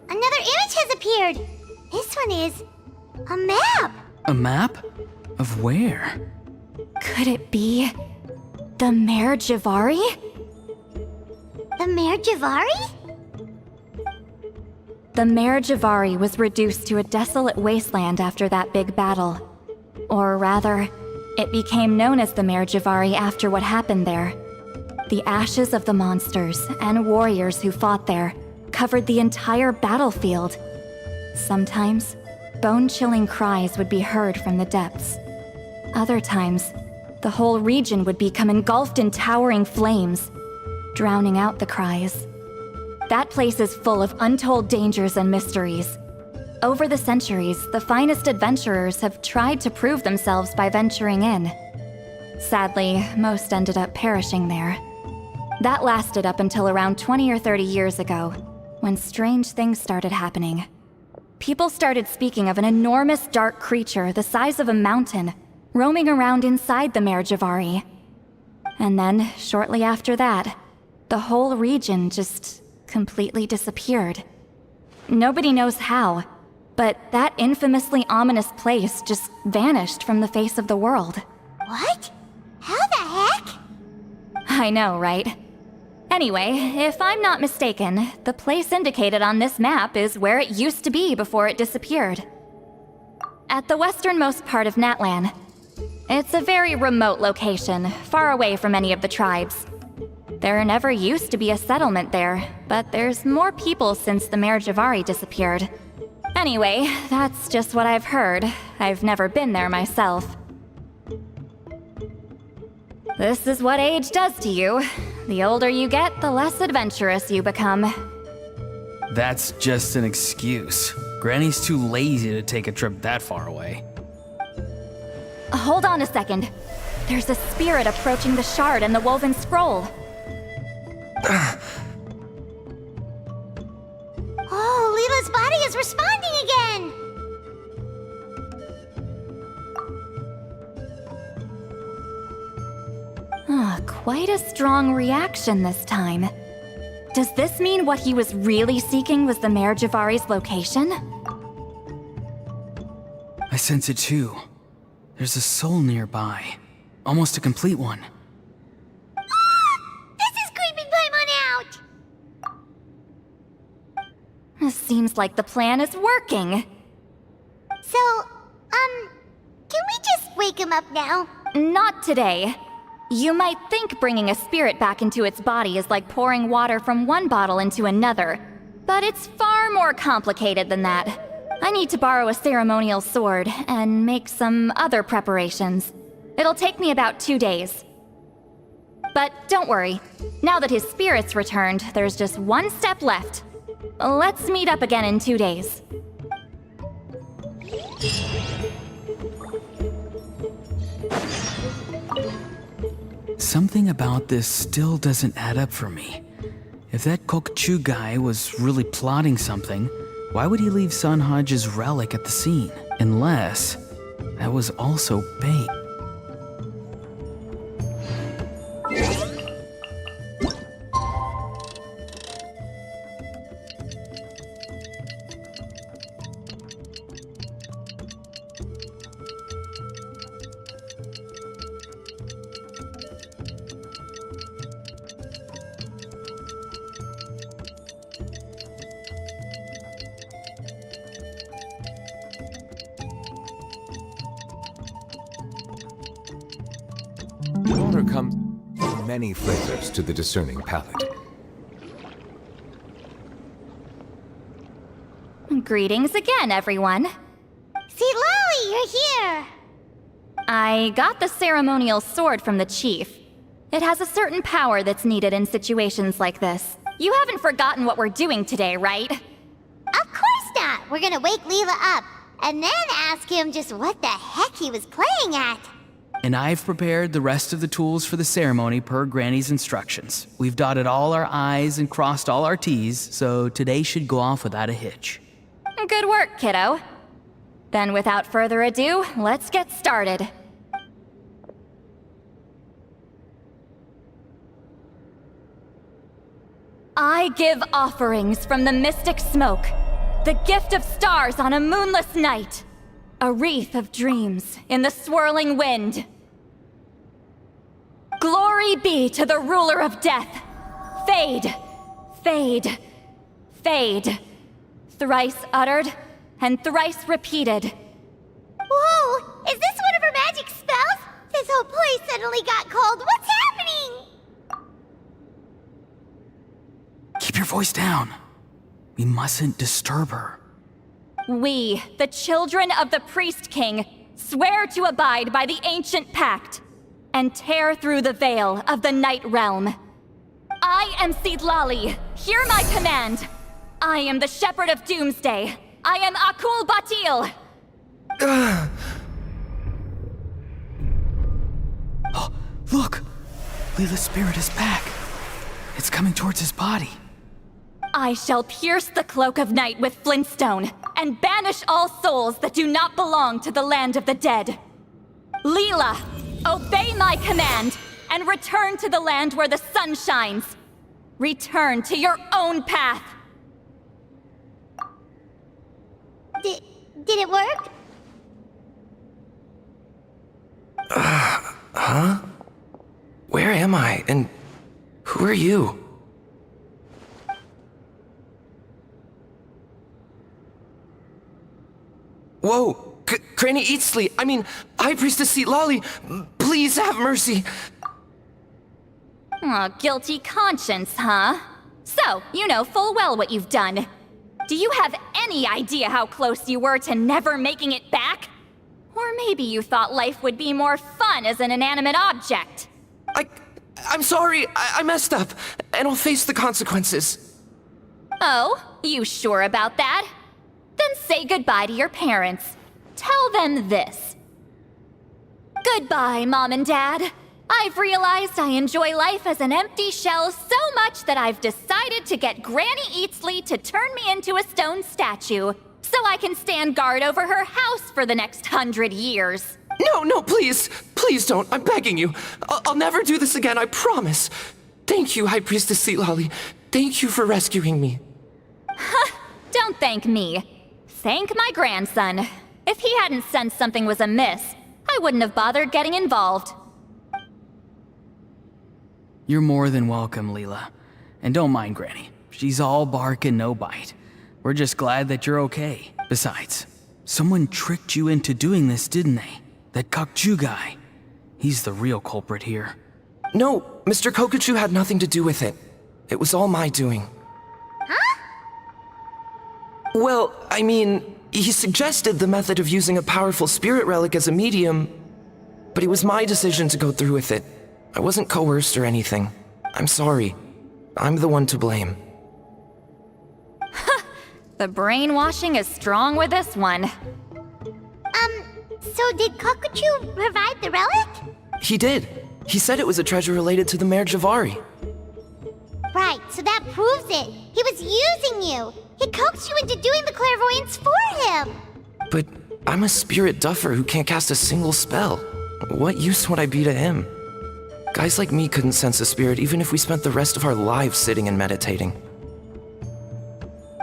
Another image has appeared. This one is a map. A map? Of where? Could it be the Mare Javari? The Mare Javari? The Mare Javari was reduced to a desolate wasteland after that big battle. Or rather, it became known as the Mare Javari after what happened there. The ashes of the monsters and warriors who fought there covered the entire battlefield. Sometimes, bone-chilling cries would be heard from the depths. Other times, the whole region would become engulfed in towering flames, drowning out the cries. That place is full of untold dangers and mysteries. Over the centuries, the finest adventurers have tried to prove themselves by venturing in. Sadly, most ended up perishing there. That lasted up until around 20 or 30 years ago, when strange things started happening. People started speaking of an enormous dark creature the size of a mountain, roaming around inside the Mare Javari. And then, shortly after that, the whole region just completely disappeared. Nobody knows how, but that infamously ominous place just vanished from the face of the world. What? How the heck? I know, right? Anyway, if I'm not mistaken, the place indicated on this map is where it used to be before it disappeared. At the westernmost part of Natlan. It's a very remote location, far away from any of the tribes. There never used to be a settlement there, but there's more people since the Mare Javari disappeared. Anyway, that's just what I've heard. I've never been there myself. This is what age does to you. The older you get, the less adventurous you become. That's just an excuse. Granny's too lazy to take a trip that far away. Hold on a second. There's a spirit approaching the shard and the woven scroll. Oh, Leela's body is responding again! Quite a strong reaction this time. Does this mean what he was really seeking was the Mare Javari's location? I sense it too. There's a soul nearby. Almost a complete one. This is creeping Paimon out! Seems like the plan is working. So, can we just wake him up now? Not today. You might think bringing a spirit back into its body is like pouring water from one bottle into another, but it's far more complicated than that. I need to borrow a ceremonial sword and make some other preparations. It'll take me about 2 days. But don't worry, now that his spirit's returned, there's just one step left. Let's meet up again in 2 days. Something about this still doesn't add up for me. If that Kokchu guy was really plotting something, why would he leave Sanhage's relic at the scene? Unless that was also bait. Water comes in many flavors to the discerning palate. Greetings again, everyone. See, Lolly, you're here! I got the ceremonial sword from the chief. It has a certain power that's needed in situations like this. You haven't forgotten what we're doing today, right? Of course not! We're gonna wake Leela up, and then ask him just what the heck he was playing at. And I've prepared the rest of the tools for the ceremony per Granny's instructions. We've dotted all our I's and crossed all our T's, so today should go off without a hitch. Good work, kiddo. Then without further ado, let's get started. I give offerings from the mystic smoke, the gift of stars on a moonless night, a wreath of dreams in the swirling wind. Glory be to the ruler of death. Fade, fade, fade. Thrice uttered and thrice repeated. Whoa! Is this one of her magic spells? This whole place suddenly got cold. What's happening? Keep your voice down. We mustn't disturb her. We, the children of the Priest King, swear to abide by the ancient pact and tear through the veil of the Night Realm. I am Seedlali. Hear my command. I am the Shepherd of Doomsday. I am Akul Batil. Oh, look! Leela's spirit is back. It's coming towards his body. I shall pierce the cloak of night with flintstone and banish all souls that do not belong to the land of the dead. Leela, obey my command and return to the land where the sun shines. Return to your own path! Did it work? Huh? Where am I? And who are you? Whoa! Granny Eatsley! I mean, High Priestess Seat Lolly! Please have mercy! Oh, guilty conscience, huh? So, you know full well what you've done. Do you have any idea how close you were to never making it back? Or maybe you thought life would be more fun as an inanimate object. I'm sorry, I messed up, and I'll face the consequences. Oh, you sure about that? Then say goodbye to your parents. Tell them this. Goodbye, Mom and Dad. I've realized I enjoy life as an empty shell so much that I've decided to get Granny Eatsley to turn me into a stone statue, so I can stand guard over her house for the next 100 years. No, please! Please don't, I'm begging you. I'll never do this again, I promise. Thank you, High Priestess Seat Lolly. Thank you for rescuing me. Don't thank me. Thank my grandson. If he hadn't sensed something was amiss, I wouldn't have bothered getting involved. You're more than welcome, Leela. And don't mind Granny. She's all bark and no bite. We're just glad that you're okay. Besides, someone tricked you into doing this, didn't they? That Kokchu guy. He's the real culprit here. No, Mr. Kokuchu had nothing to do with it. It was all my doing. Huh? Well, I mean, he suggested the method of using a powerful spirit relic as a medium, but it was my decision to go through with it. I wasn't coerced or anything. I'm sorry. I'm the one to blame. The brainwashing is strong with this one. So did Kokuchu provide the relic? He did. He said it was a treasure related to the Mare Javari. Right, so that proves it. He was using you. He coaxed you into doing the clairvoyance for him. But I'm a spirit duffer who can't cast a single spell. What use would I be to him? Guys like me couldn't sense a spirit even if we spent the rest of our lives sitting and meditating.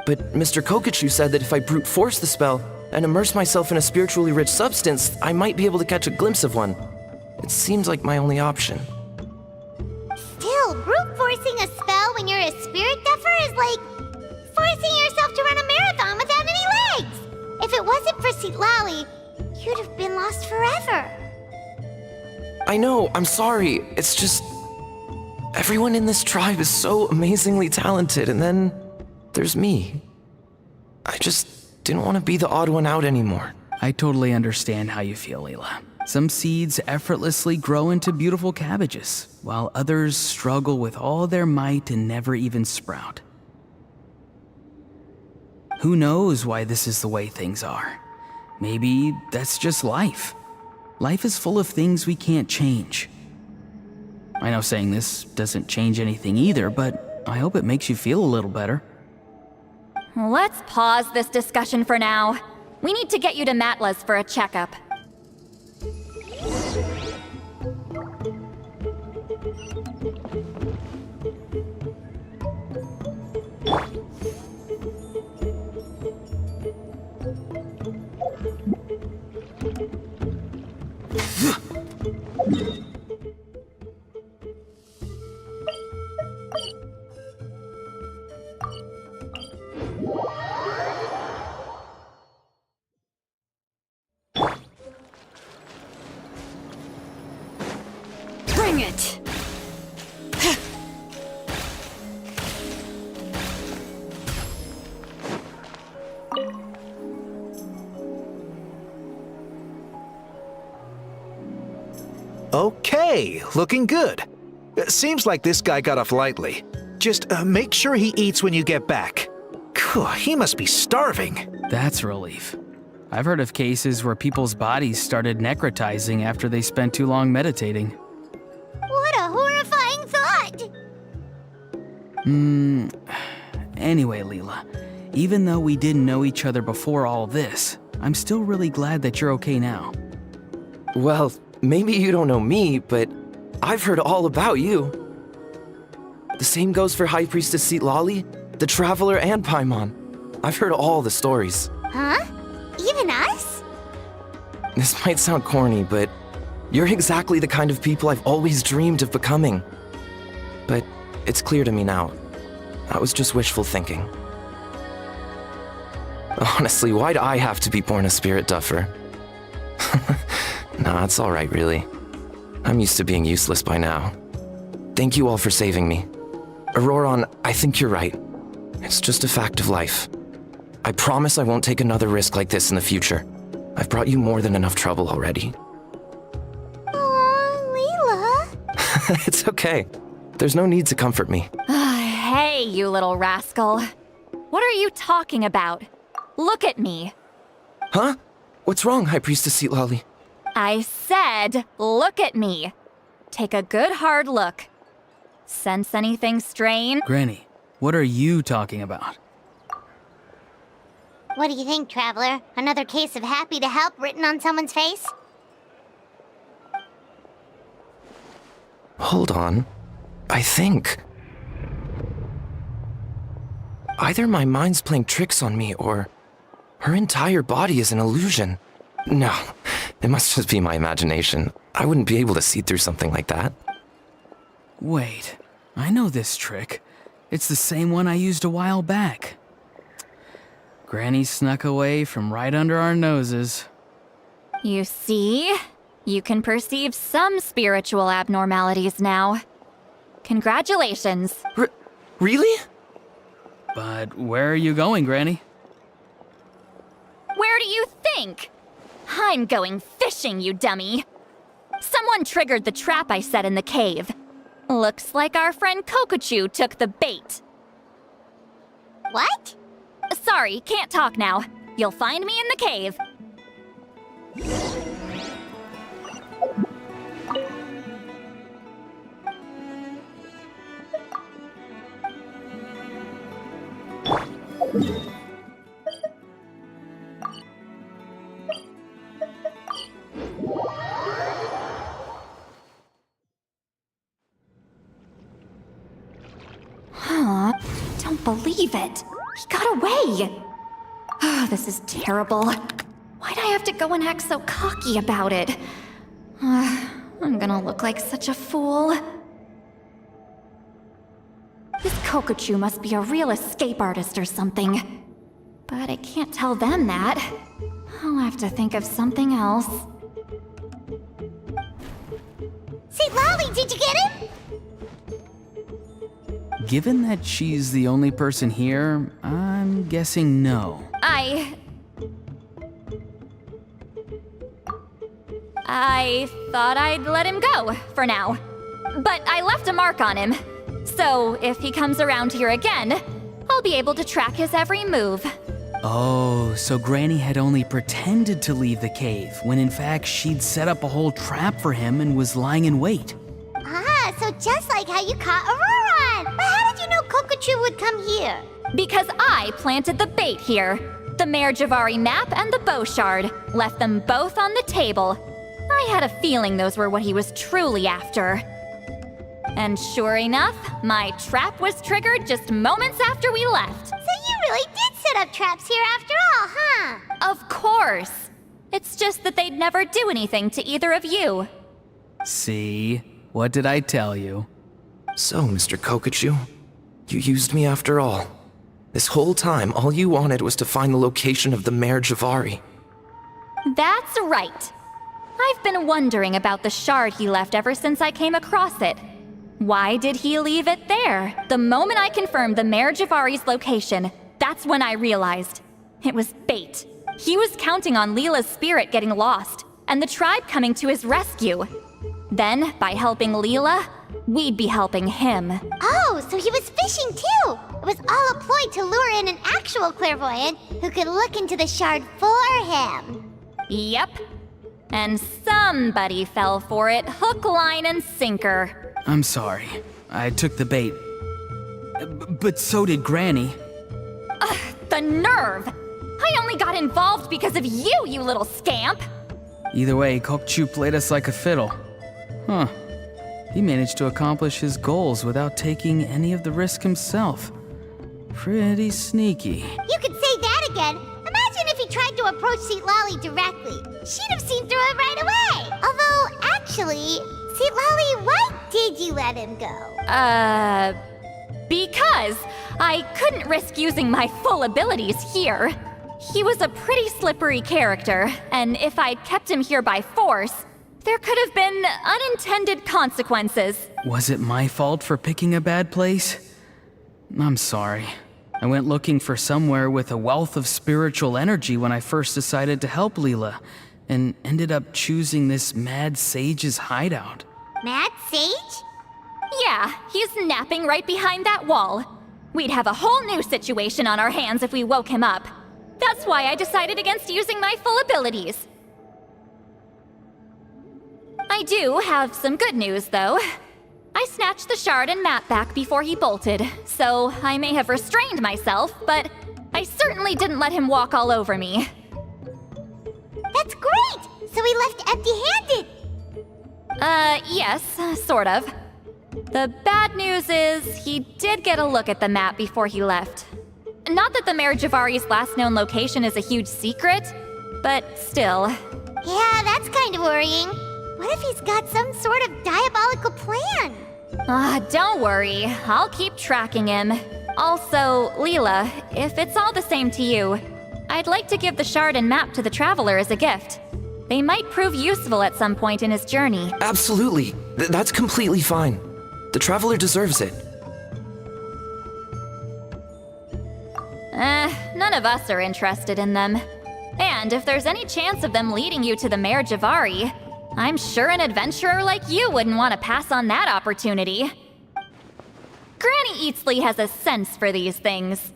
But Mr. Kokuchu said that if I brute force the spell and immerse myself in a spiritually rich substance, I might be able to catch a glimpse of one. It seems like my only option. Still, brute forcing a spell when you're a spirit duffer is like forcing yourself to run a marathon without any legs. If it wasn't for Seat Lolly, you'd have been lost forever. I know, I'm sorry. It's just... everyone in this tribe is so amazingly talented, and then there's me. I just didn't want to be the odd one out anymore. I totally understand how you feel, Leela. Some seeds effortlessly grow into beautiful cabbages, while others struggle with all their might and never even sprout. Who knows why this is the way things are? Maybe that's just life. Life is full of things we can't change. I know saying this doesn't change anything either, but I hope it makes you feel a little better. Let's pause this discussion for now. We need to get you to Matla's for a checkup. Bring it! Okay, looking good. Seems like this guy got off lightly. Just make sure he eats when you get back. He must be starving. That's a relief. I've heard of cases where people's bodies started necrotizing after they spent too long meditating. What a horrifying thought! Anyway, Leela, even though we didn't know each other before all this, I'm still really glad that you're okay now. Well, maybe you don't know me, but I've heard all about you. The The same goes for High Priestess Lali, the Traveler, and Paimon. I've heard all the stories. Huh? Even us? This might sound corny, but you're exactly the kind of people I've always dreamed of becoming. But it's clear to me now. That was just wishful thinking. Honestly, why'd I have to be born a spirit duffer? Nah, it's alright, really. I'm used to being useless by now. Thank you all for saving me. Auroron, I think you're right. It's just a fact of life. I promise I won't take another risk like this in the future. I've brought you more than enough trouble already. Aw, Leela. It's okay. There's no need to comfort me. Hey, you little rascal. What are you talking about? Look at me. Huh? What's wrong, High Priestess Lali? I said, look at me. Take a good hard look. Sense anything strange? Granny, what are you talking about? What do you think, Traveler? Another case of happy to help written on someone's face? Hold on. I think... either my mind's playing tricks on me, or her entire body is an illusion. No, it must just be my imagination. I wouldn't be able to see through something like that. Wait, I know this trick. It's the same one I used a while back. Granny snuck away from right under our noses. You see? You can perceive some spiritual abnormalities now. Congratulations. Really? But where are you going, Granny? Where do you think? I'm going fishing, you dummy. Someone triggered the trap I set in the cave. Looks like our friend Kokochu took the bait. What? Sorry, can't talk now. You'll find me in the cave. Huh? Don't believe it. He got away. Oh, this is terrible. Why'd I have to go and act so cocky about it? I'm gonna look like such a fool. This Kokochu must be a real escape artist or something. But I can't tell them that. I'll have to think of something else. St. Lali, did you get him? Given that she's the only person here, I'm guessing no. I thought I'd let him go, for now. But I left a mark on him. So if he comes around here again, I'll be able to track his every move. Oh, so Granny had only pretended to leave the cave, when in fact she'd set up a whole trap for him and was lying in wait. Ah, so just like how you caught Auroron! But how did you know Kokochu would come here? Because I planted the bait here. The Mare Javari map and the bow shard. Left them both on the table. I had a feeling those were what he was truly after. And sure enough, my trap was triggered just moments after we left. So you really did set up traps here after all, huh? Of course. It's just that they'd never do anything to either of you. See? What did I tell you? So, Mr. Kokochu, you used me after all. This whole time, all you wanted was to find the location of the Mare Javari. That's right. I've been wondering about the shard he left ever since I came across it. Why did he leave it there? The moment I confirmed the Mare Javari's location, that's when I realized. It was bait. He was counting on Leela's spirit getting lost, and the tribe coming to his rescue. Then, by helping Leela, we'd be helping him. Oh, so he was fishing too! It was all a ploy to lure in an actual clairvoyant who could look into the shard for him. Yep. And somebody fell for it, hook, line, and sinker. I'm sorry. I took the bait. But so did Granny. Ugh, the nerve! I only got involved because of you, you little scamp! Either way, Kokchu played us like a fiddle. Huh. He managed to accomplish his goals without taking any of the risk himself. Pretty sneaky. You could say that again. Imagine if he tried to approach Lolly directly. She'd have seen through it right away. Although, actually, Lolly, why did you let him go? Because I couldn't risk using my full abilities here. He was a pretty slippery character, and if I'd kept him here by force, there could have been unintended consequences. Was it my fault for picking a bad place? I'm sorry. I went looking for somewhere with a wealth of spiritual energy when I first decided to help Leela, and ended up choosing this mad sage's hideout. Mad Sage? Yeah, he's napping right behind that wall. We'd have a whole new situation on our hands if we woke him up. That's why I decided against using my full abilities. I do have some good news, though. I snatched the shard and map back before he bolted, so I may have restrained myself, but I certainly didn't let him walk all over me. That's great! So he left empty-handed! Yes, sort of. The bad news is he did get a look at the map before he left. Not that the Mayor Javari's last known location is a huge secret, but still. Yeah, that's kind of worrying. What if he's got some sort of diabolical plan? Don't worry. I'll keep tracking him. Also, Leela, if it's all the same to you, I'd like to give the shard and map to the Traveler as a gift. They might prove useful at some point in his journey. Absolutely. That's completely fine. The Traveler deserves it. None of us are interested in them. And if there's any chance of them leading you to the Mayor Javari, I'm sure an adventurer like you wouldn't want to pass on that opportunity. Granny Eatsley has a sense for these things.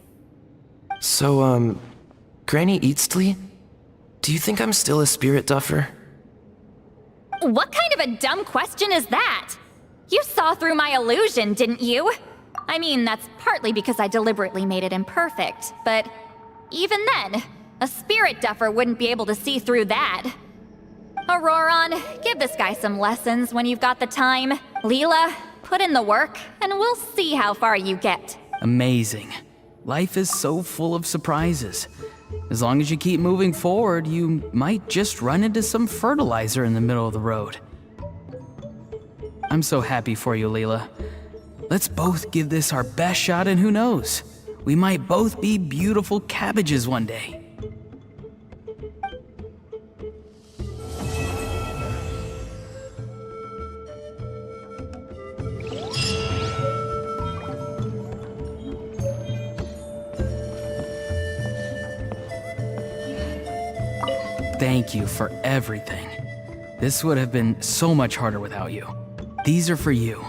So, Granny Eatsley? Do you think I'm still a spirit duffer? What kind of a dumb question is that? You saw through my illusion, didn't you? I mean, that's partly because I deliberately made it imperfect, but even then, a spirit duffer wouldn't be able to see through that. Auroron, give this guy some lessons when you've got the time. Leela, put in the work, and we'll see how far you get. Amazing. Life is so full of surprises. As long as you keep moving forward, you might just run into some fertilizer in the middle of the road. I'm so happy for you, Leela. Let's both give this our best shot, and who knows? We might both be beautiful cabbages one day. Thank you for everything. This would have been so much harder without you. These are for you.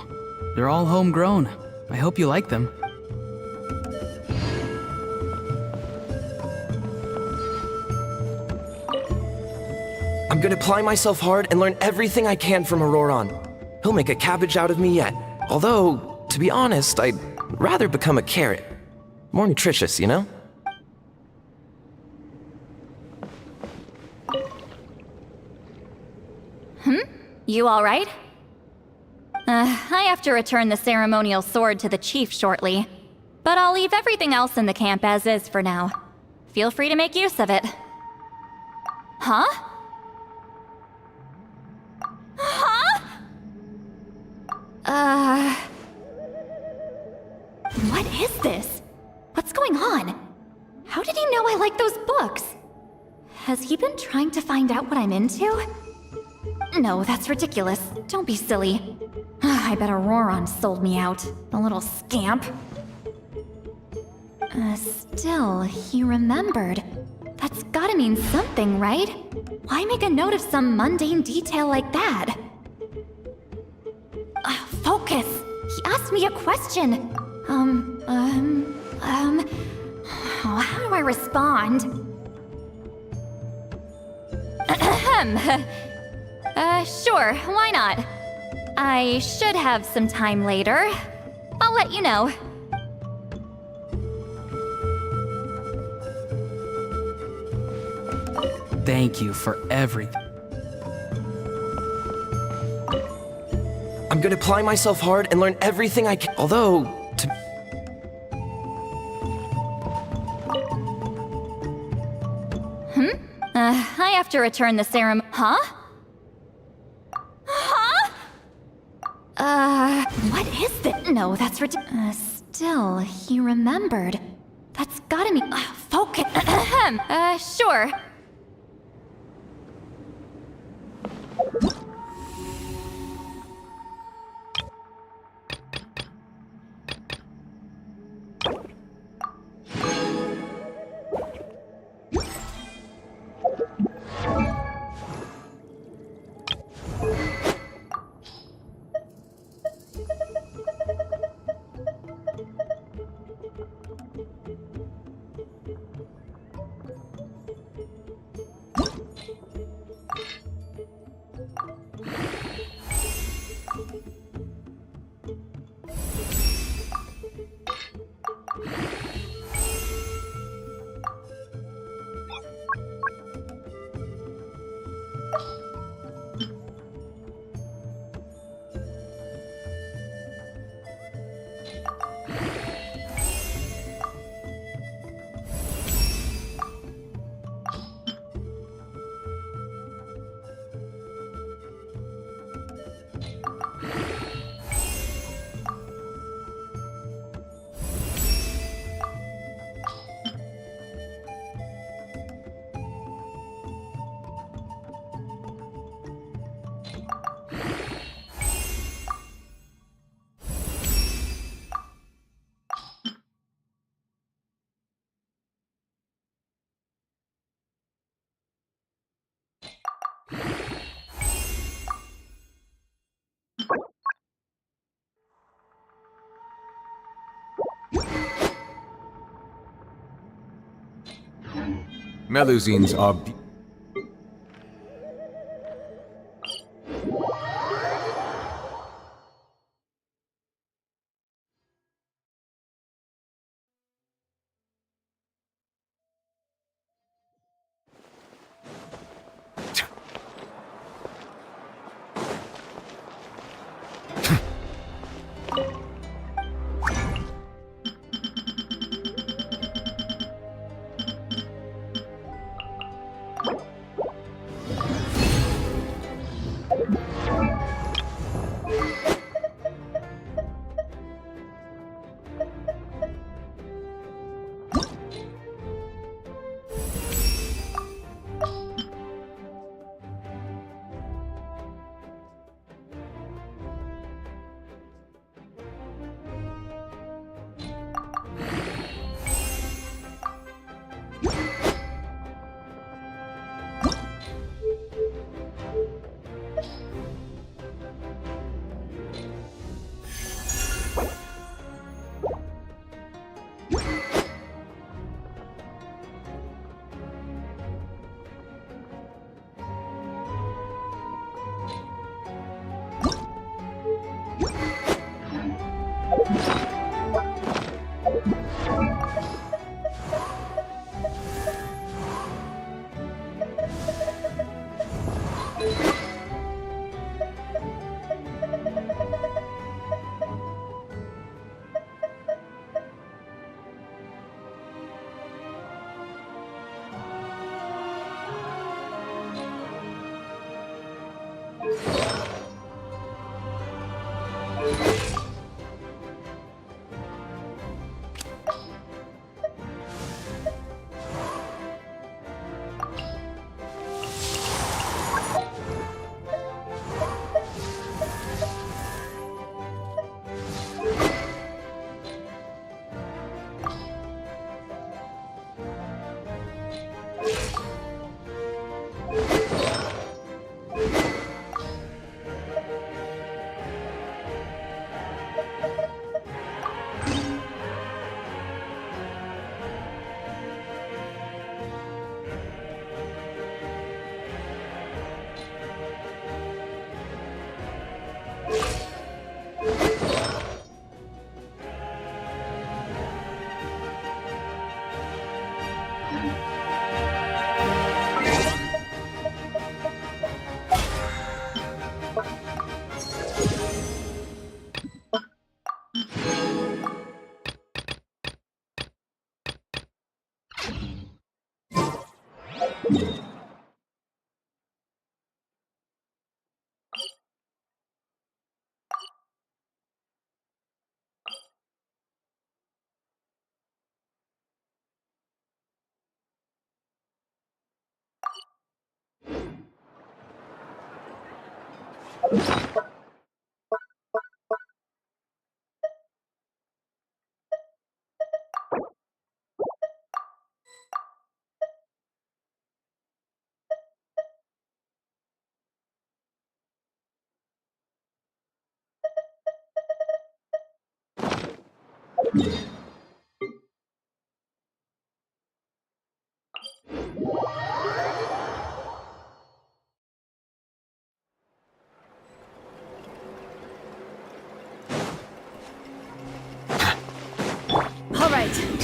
They're all homegrown. I hope you like them. I'm gonna apply myself hard and learn everything I can from Auroron. He'll make a cabbage out of me yet. Although, to be honest, I'd rather become a carrot. More nutritious, you know? You all right? I have to return the ceremonial sword to the chief shortly, but I'll leave everything else in the camp as is for now. Feel free to make use of it. Huh? Huh? What is this? What's going on? How did he know I like those books? Has he been trying to find out what I'm into? No, that's ridiculous. Don't be silly. I bet Auroron sold me out. The little scamp. Still, he remembered. That's gotta mean something, right? Why make a note of some mundane detail like that? Focus! He asked me a question. How do I respond? Sure, why not? I should have some time later. I'll let you know. Thank you for everything. I'm gonna apply myself hard and learn everything I can. Although, I have to return the serum. Huh? Huh? What is this? No, that's still, he remembered. That's gotta be. Focus. Sure. Melusines are All right.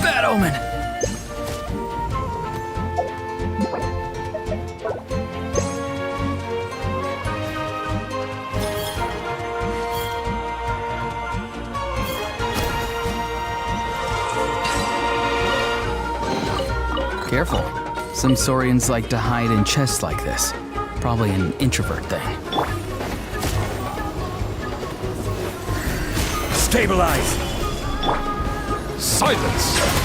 Bad omen! Careful. Some Saurians like to hide in chests like this. Probably an introvert thing. Stabilize! Silence!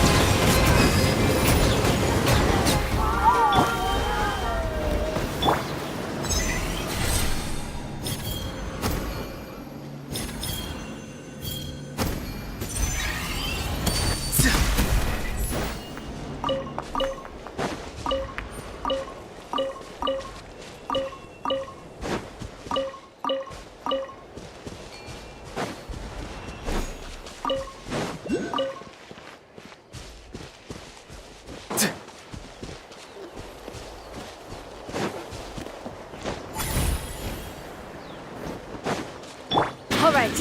All right.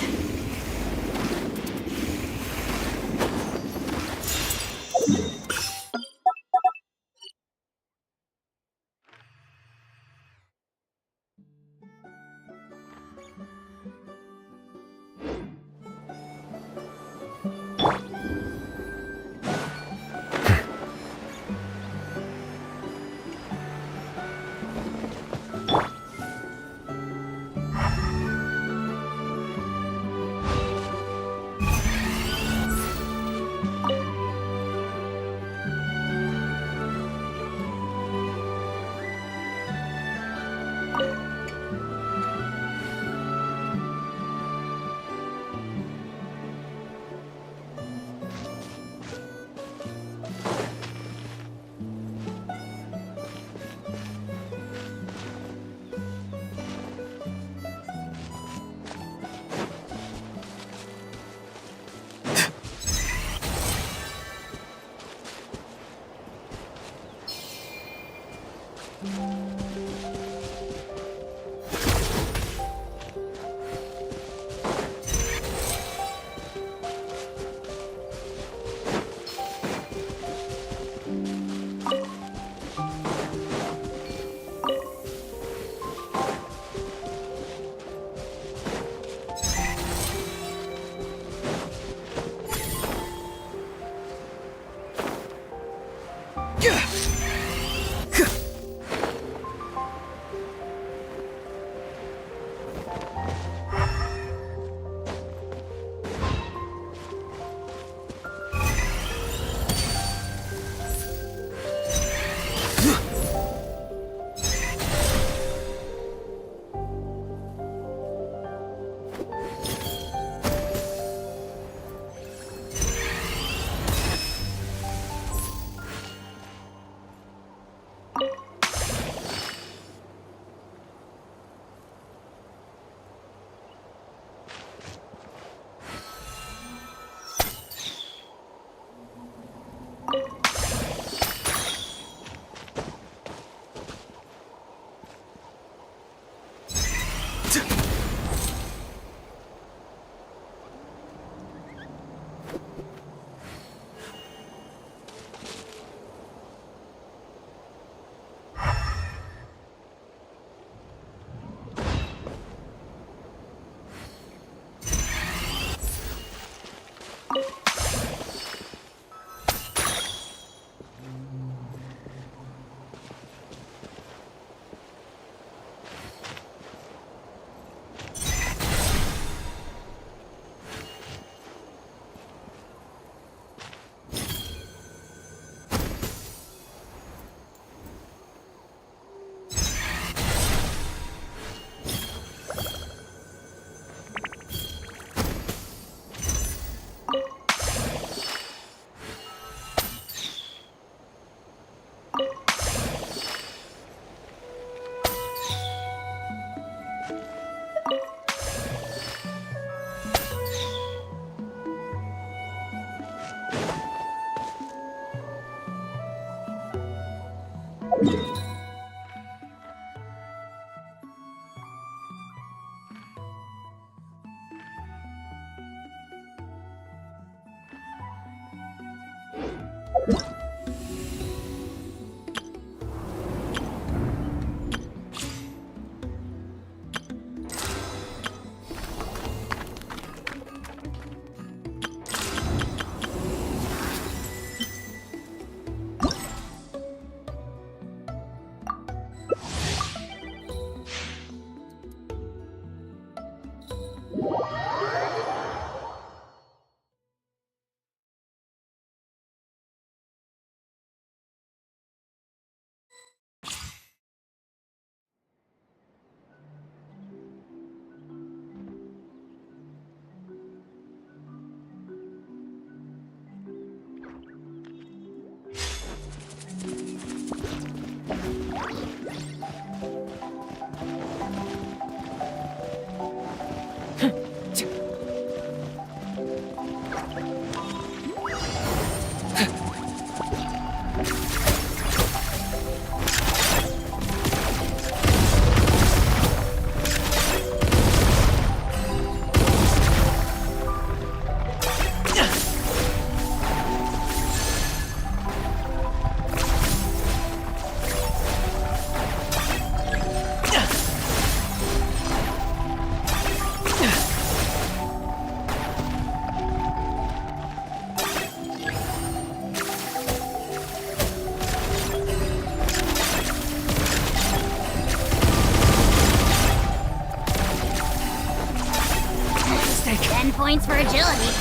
10 points for agility.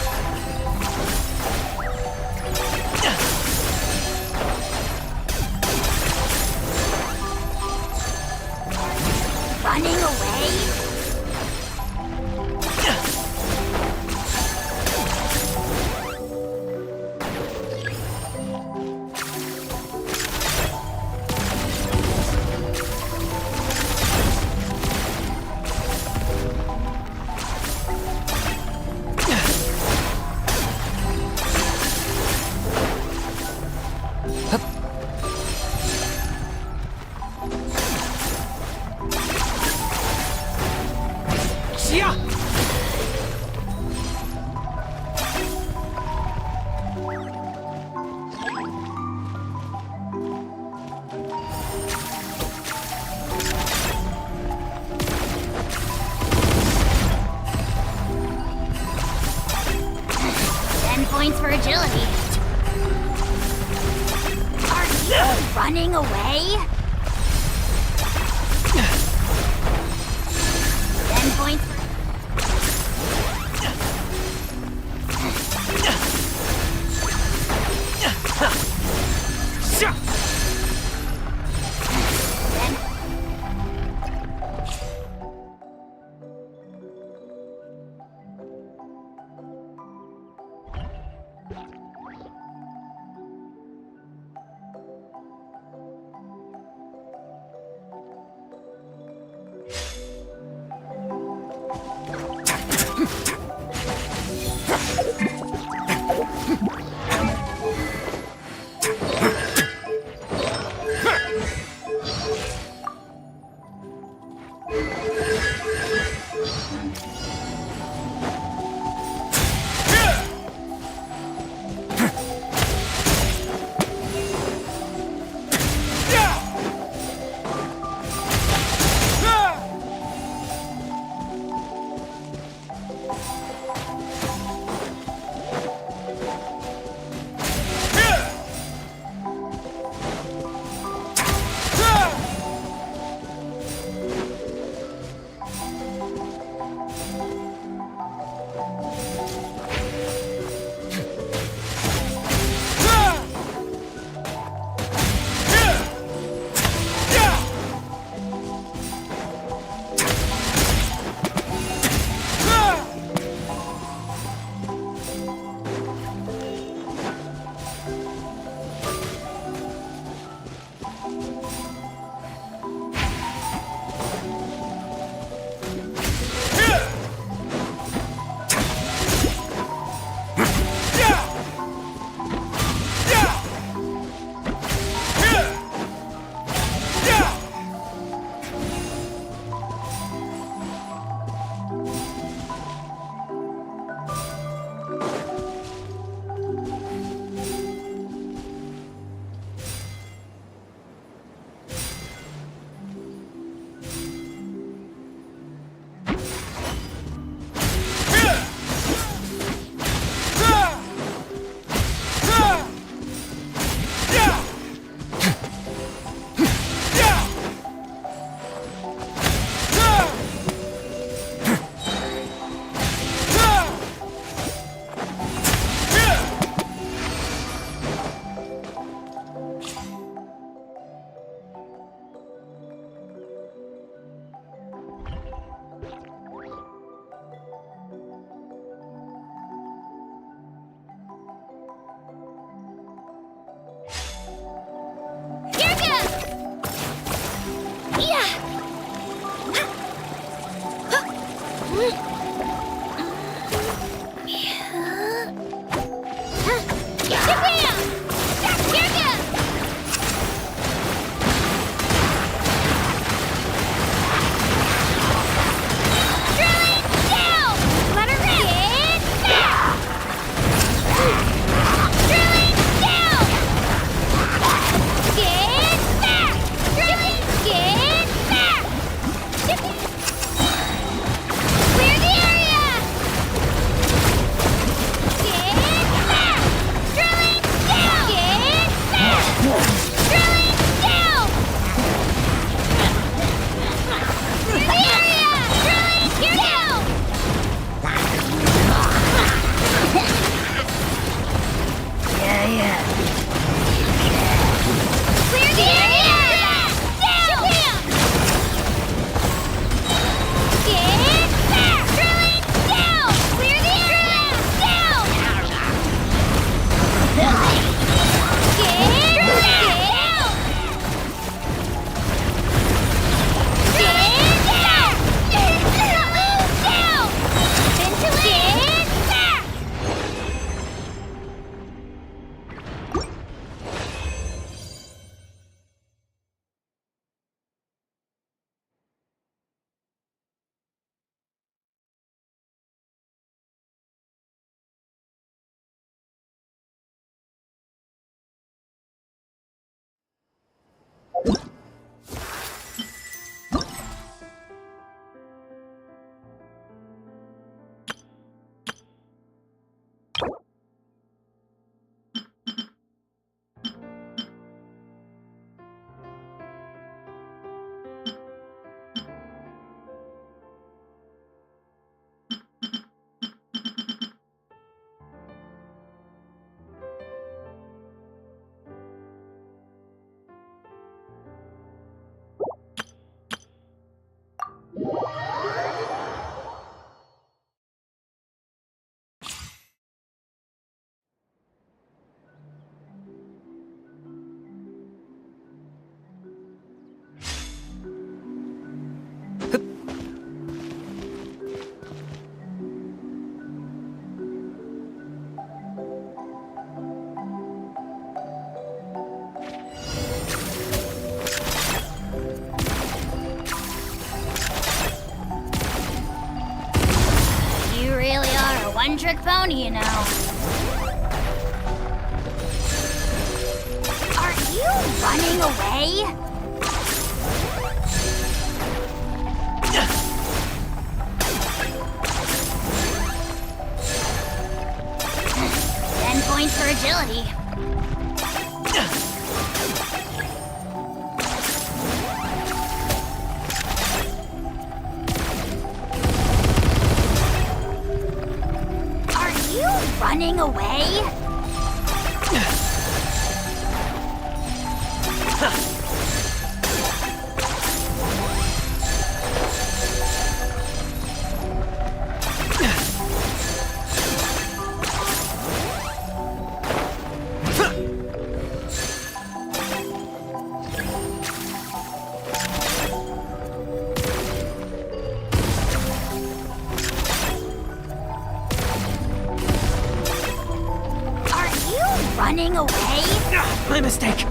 Running away? Yeah! 10 points for agility. Are you running away? 10 points We're really are a one-trick pony, you know. Are you running away? Points for agility. Are you running away? Running away? My mistake.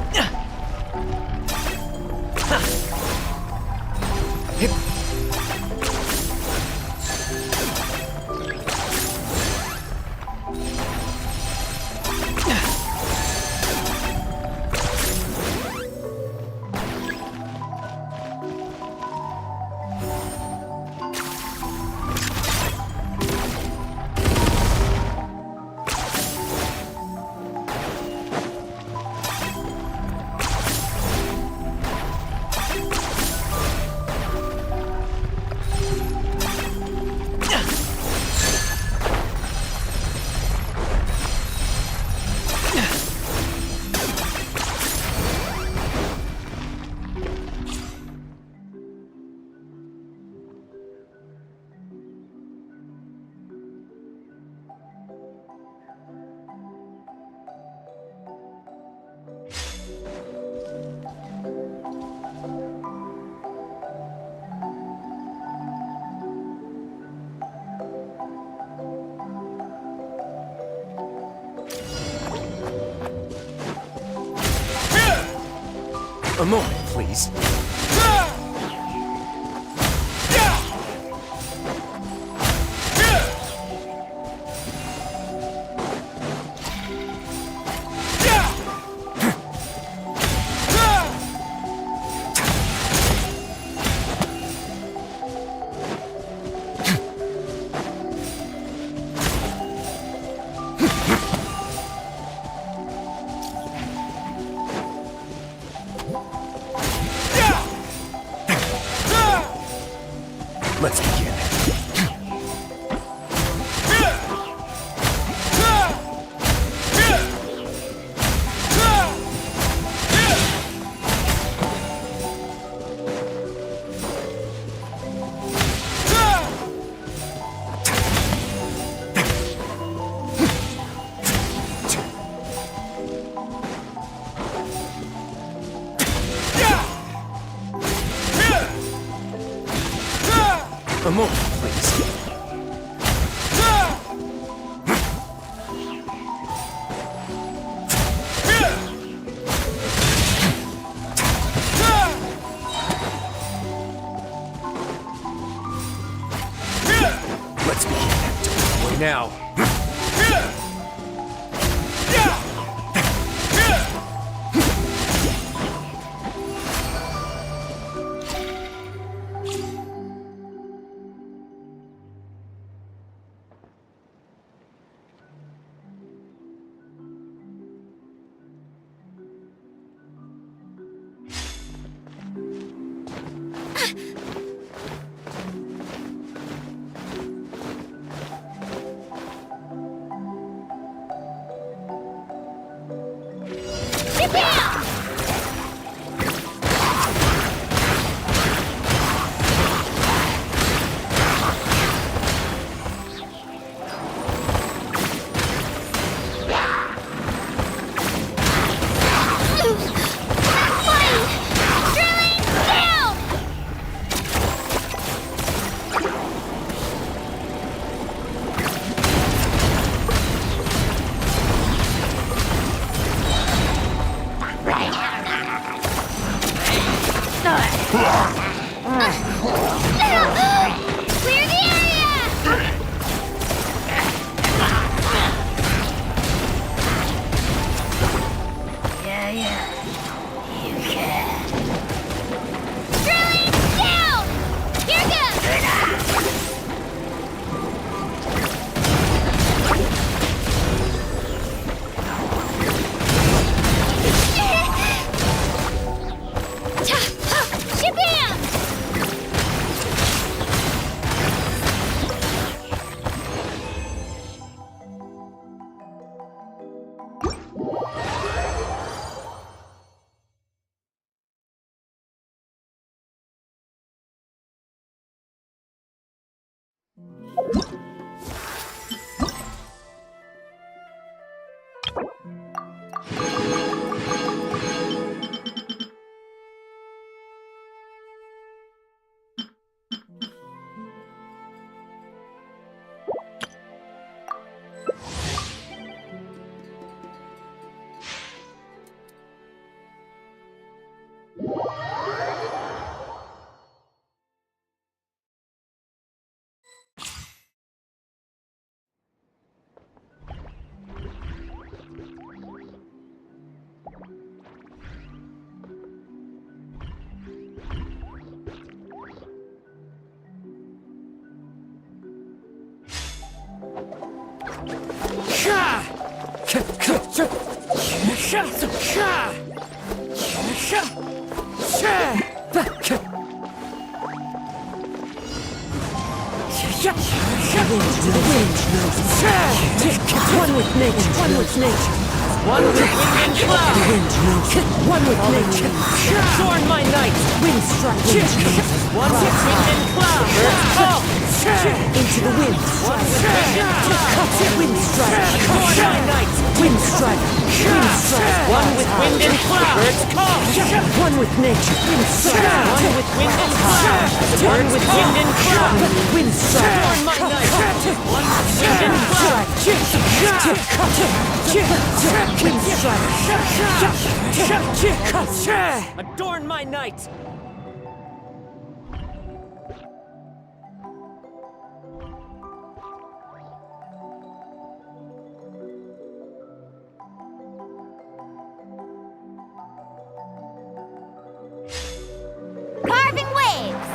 A moment, please. Let's begin. A moment, please. Let's begin. Don't worry now. One with nature. One with nature. One with wind and cloud. The wind knows. One with nature. Adorn my night. Wind strike. One with wind and cloud. Earth call. Into the wind. One with wind and cloud. Wind strike. Adorn my night. Wind strike. Wind strike. One with wind and cloud. Earth call. One with nature. Wind strike. One with wind and cloud. One with wind and cloud. Wind strike. Adorn my night. One with wind and cloud. Wind strike. Adorn my night. Carving waves!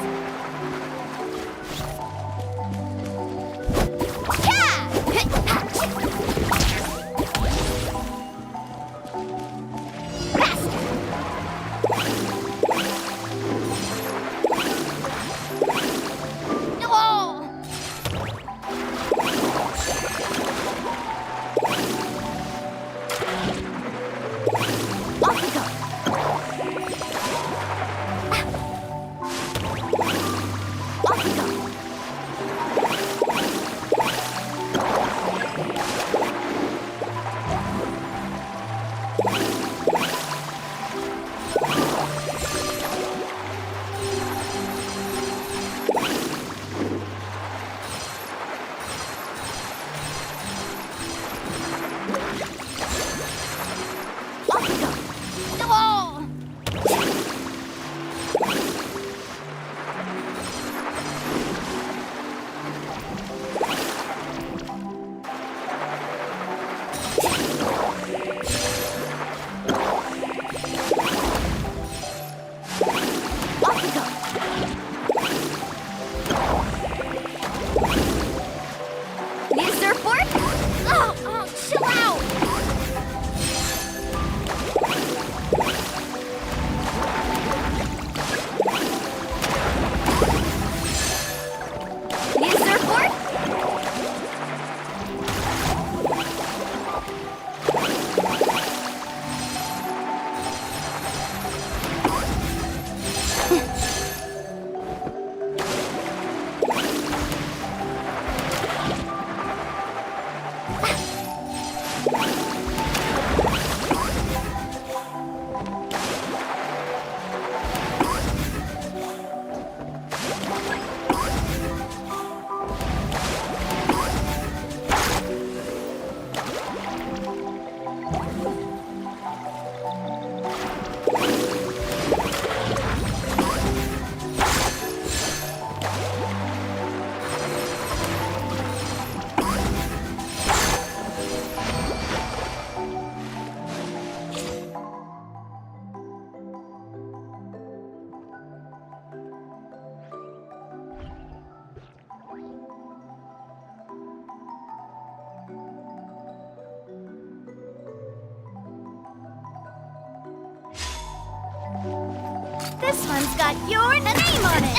This one's got your name on it!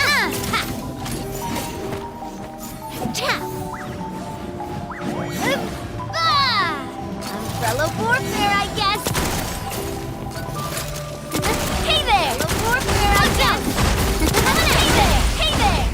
Umbrella warfare, I guess! Hey there! Umbrella warfare, I guess! Hey there! Hey there!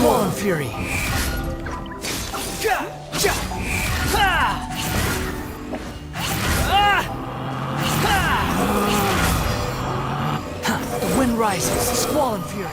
Swollen Fury. The wind rises. Swollen Fury.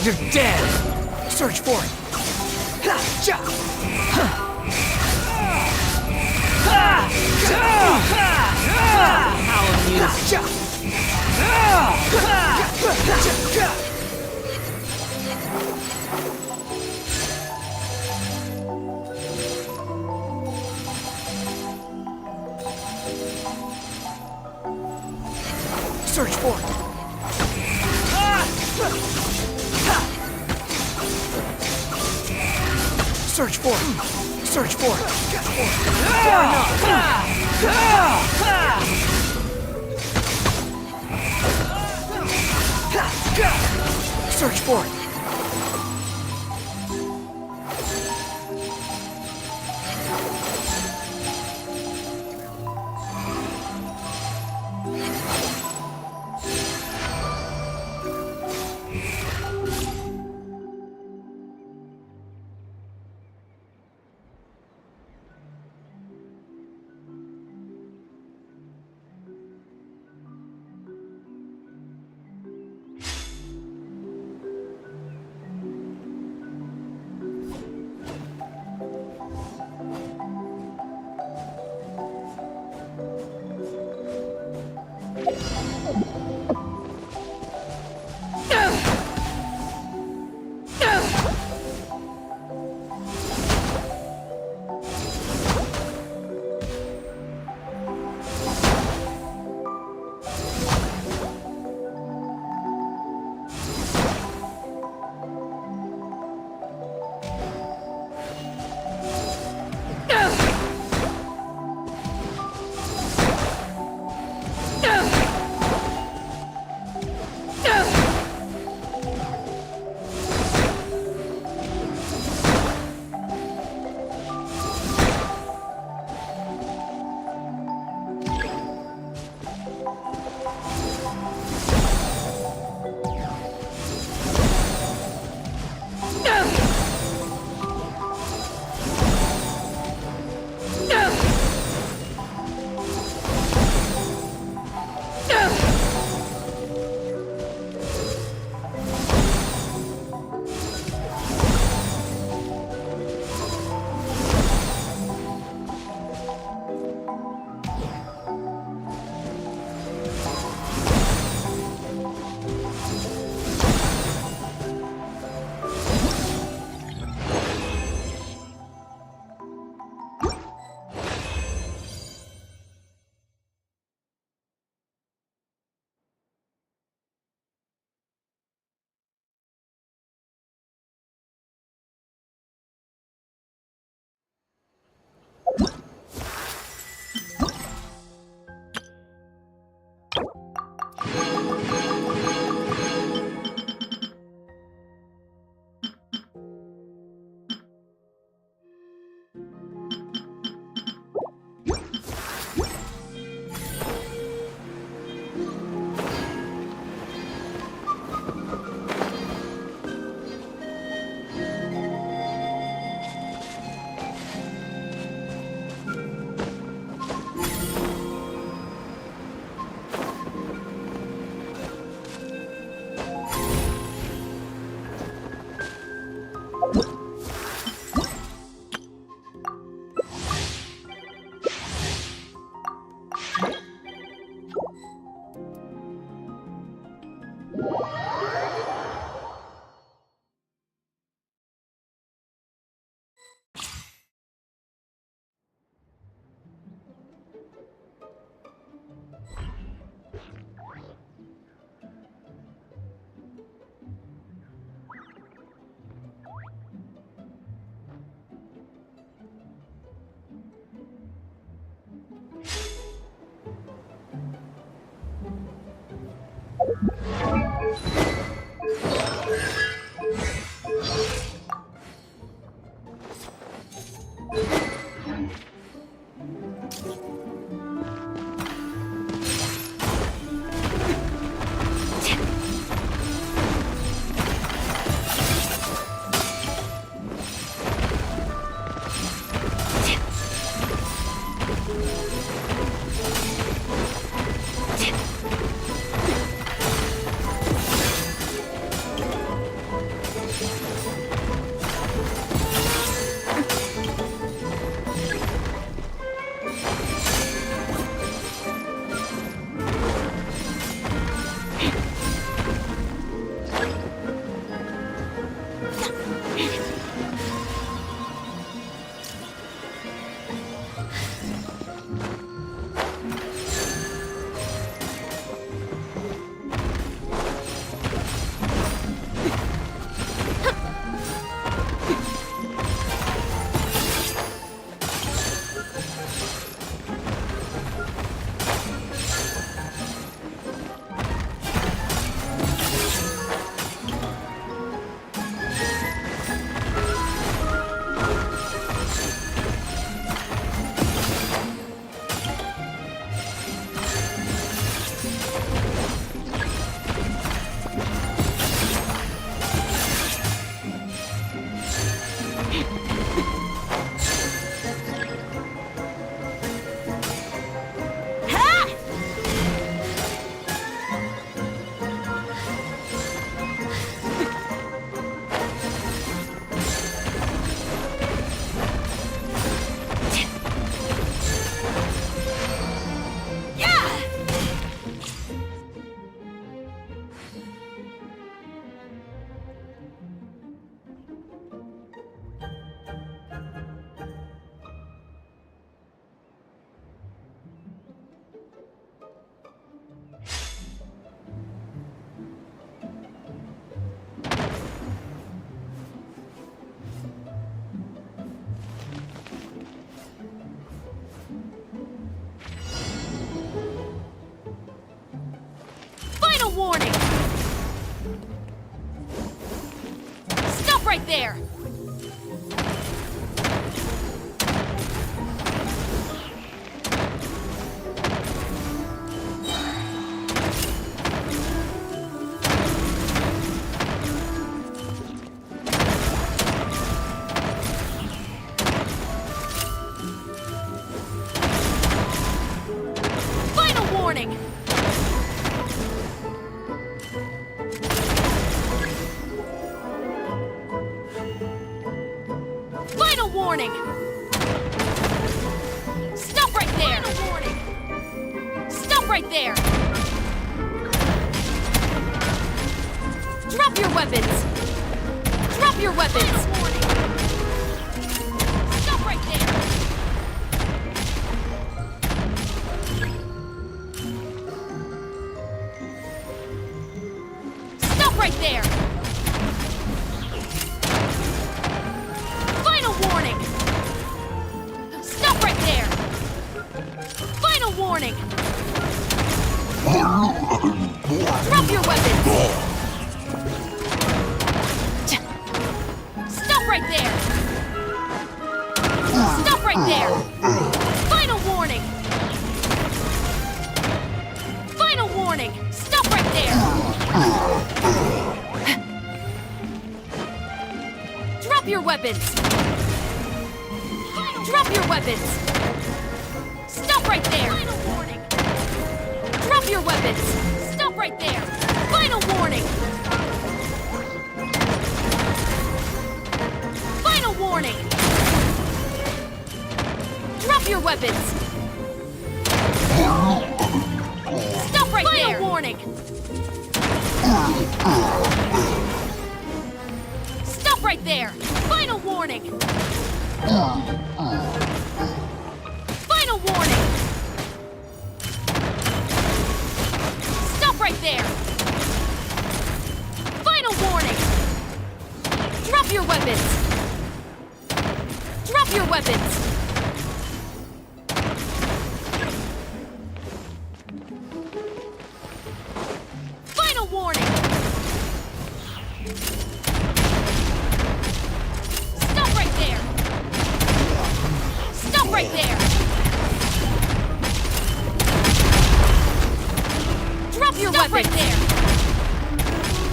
You're dead! Search for it! Search for it! Search for it! Search for it! Far enough! search for it. Stop right there! Final warning! Final warning! Stop right there! Final warning! Stop right there! Drop your weapons! Drop your weapons! Final warning! Stop right there! Stop right there! Final warning! Stop right there! Final warning! Drop your weapons! Stop right there! Stop right there! Final warning! Final warning! Stop right there! Drop your weapons! Drop your weapons! Stop right there! Final warning! Drop your weapons! Stop right there! Final warning! Final warning! Drop your weapons! Stop right there! Final warning! Stop right there! Final warning! Final warning! Stop right there! Final warning! Drop your weapons! Drop your weapons! Final warning! Stop right there! Stop right there! Drop your weapons! Right there!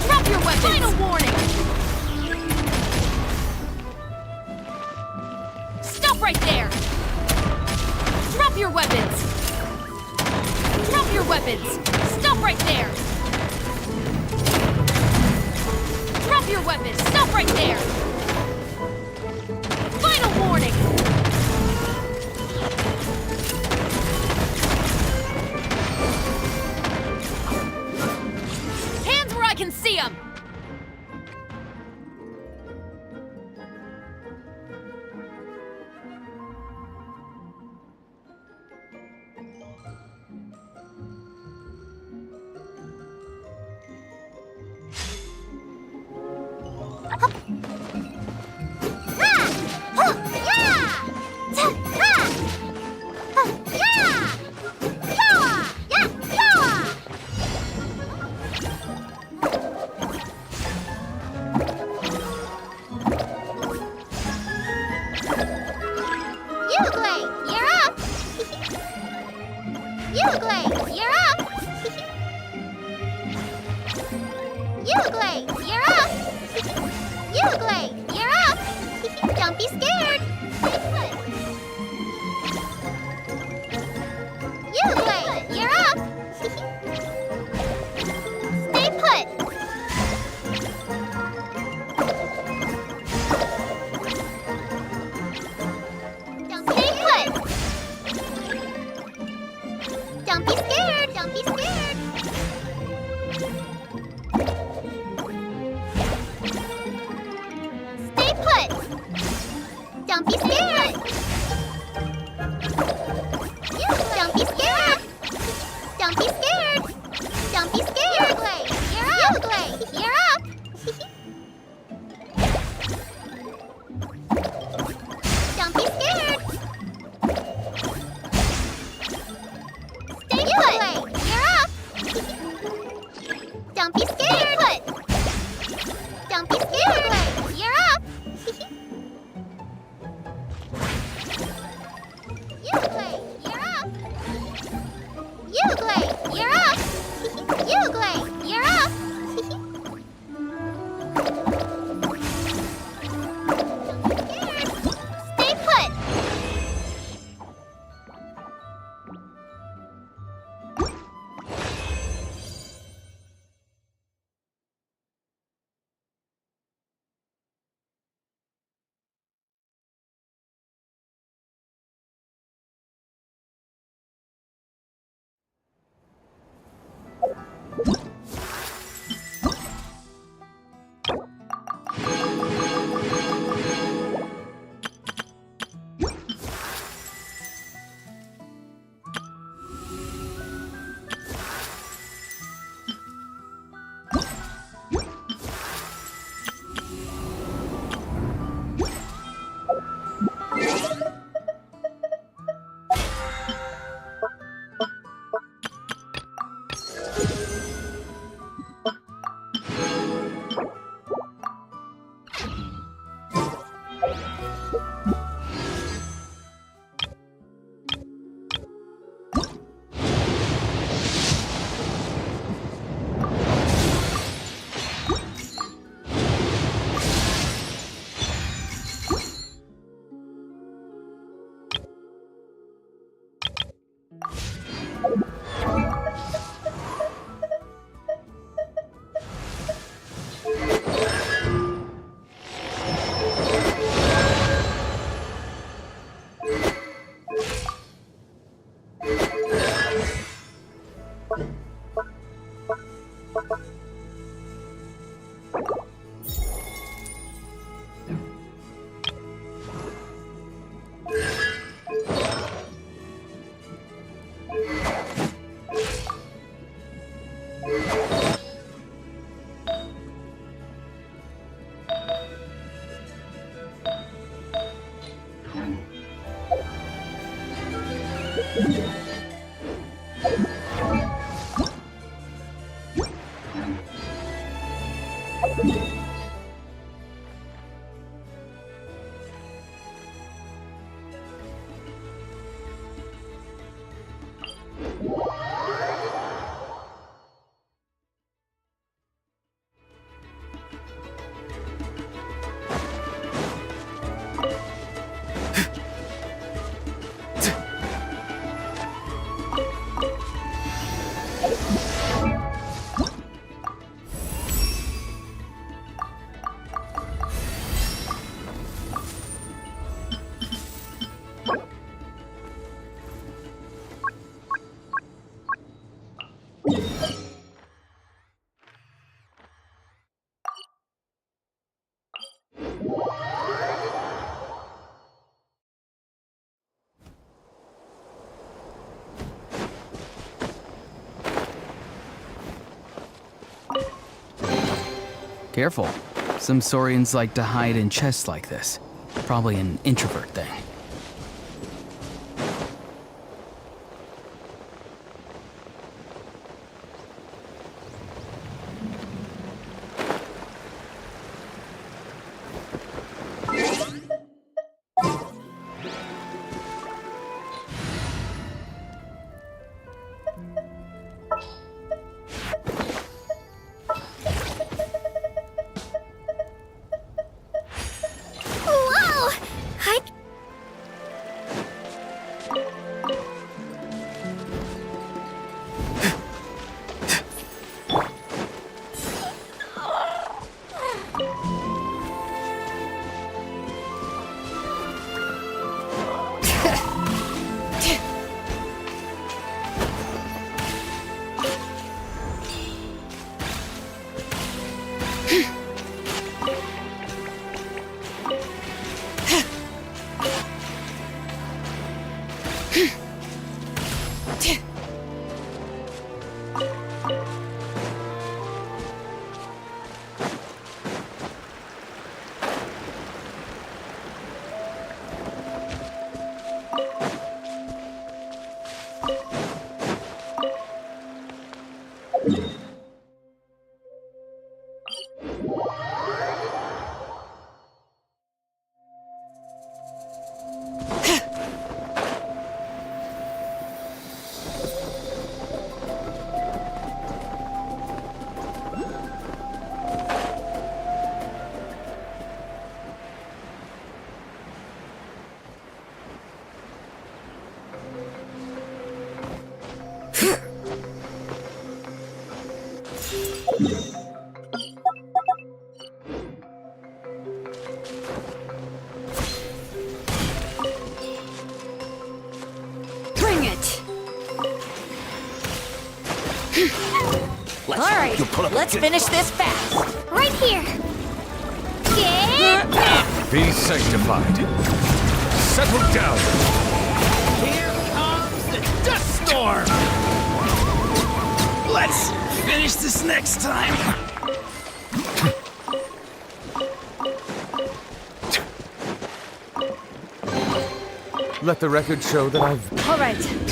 Drop your weapons! Final warning! Stop right there! Drop your weapons! Drop your weapons! Stop right there! Drop your weapons! Stop right there! Final warning! Hands where I can see them! Don't be scared! Uglay, you're up! Stay put! Don't stay put! Don't be scared! Don't be scared! Stay put! Don't be scared! Don't be scared! Don't be scared! Don't be scared! Uglay, you're up! Don't be scared! Stay put! You're up! Don't be scared! Put! Careful. Some Saurians like to hide in chests like this. Probably an introvert thing. Whoa! I... Bring it! All Alright, You pull up let's finish this fast! Right here! Get... Be sanctified. Settle down. Here comes the dust storm! Let's finish this next time! Let the record show that I've... Alright.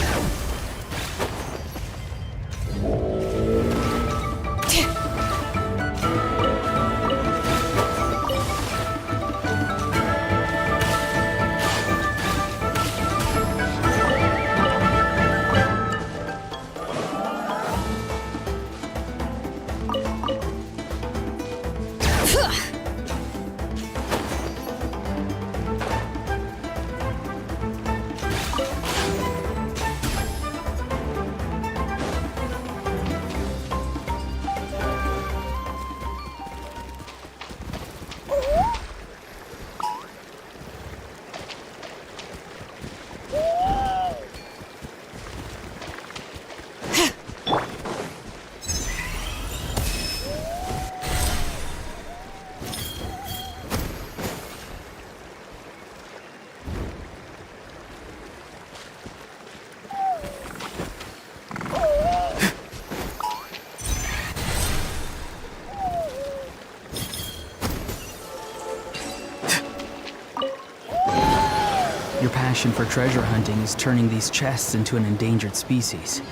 Your passion for treasure hunting is turning these chests into an endangered species.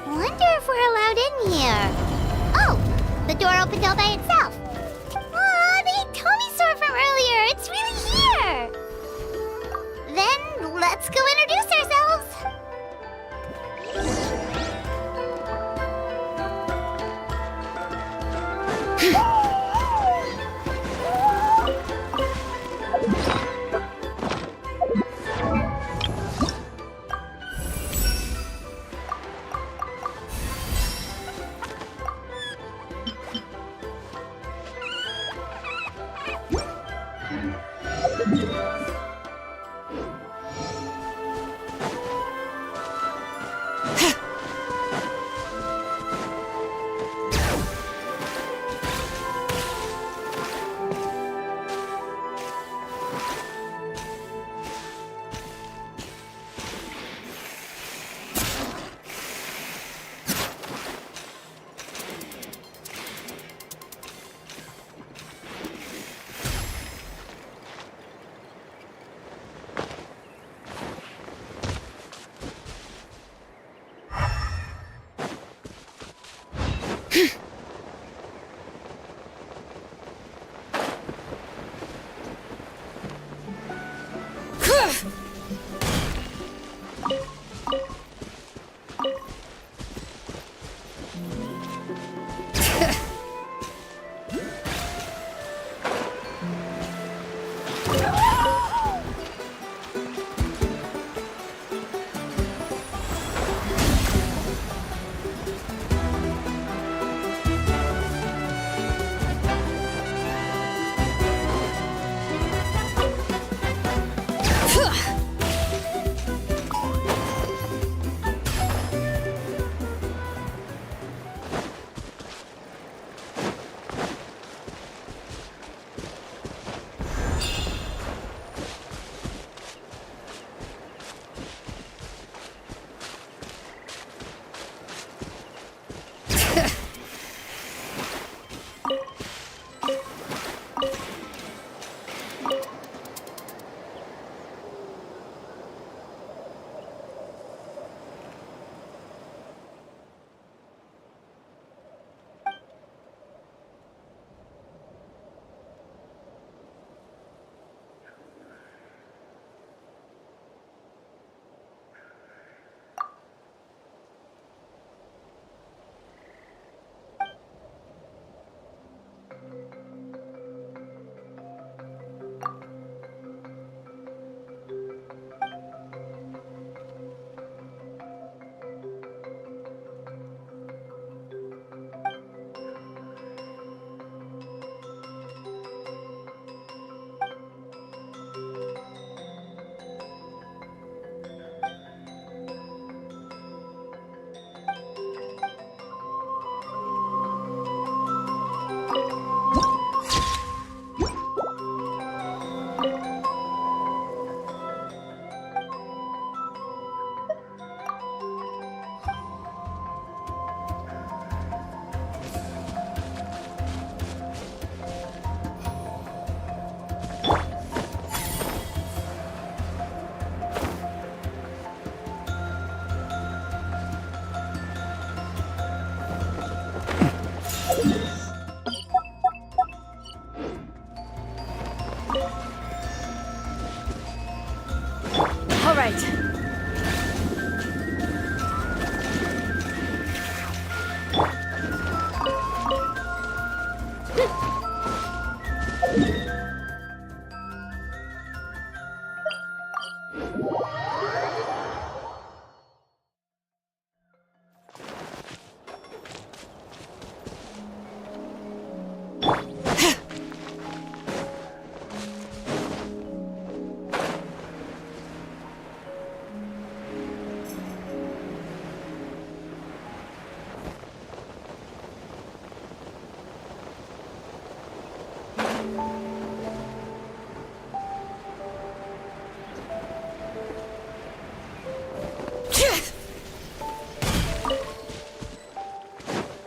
Wonder if we're allowed in here. Oh, the door opened all by itself. Aw, the Tomy store from earlier. It's really here. Then let's go introduce ourselves.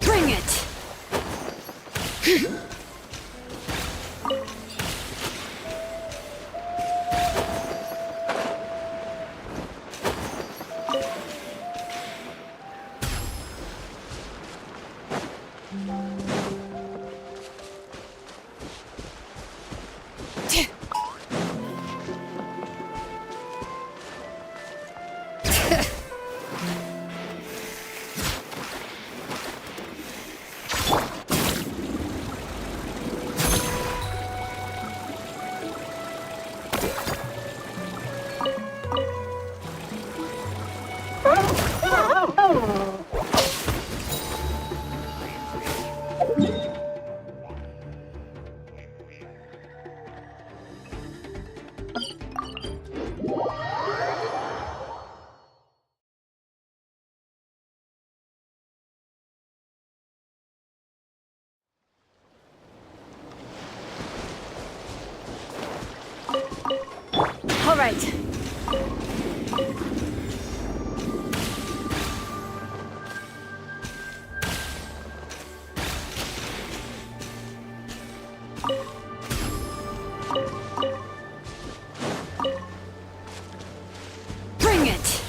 Bring it! All right. Bring it!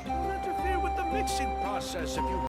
Don't interfere with the mixing process if you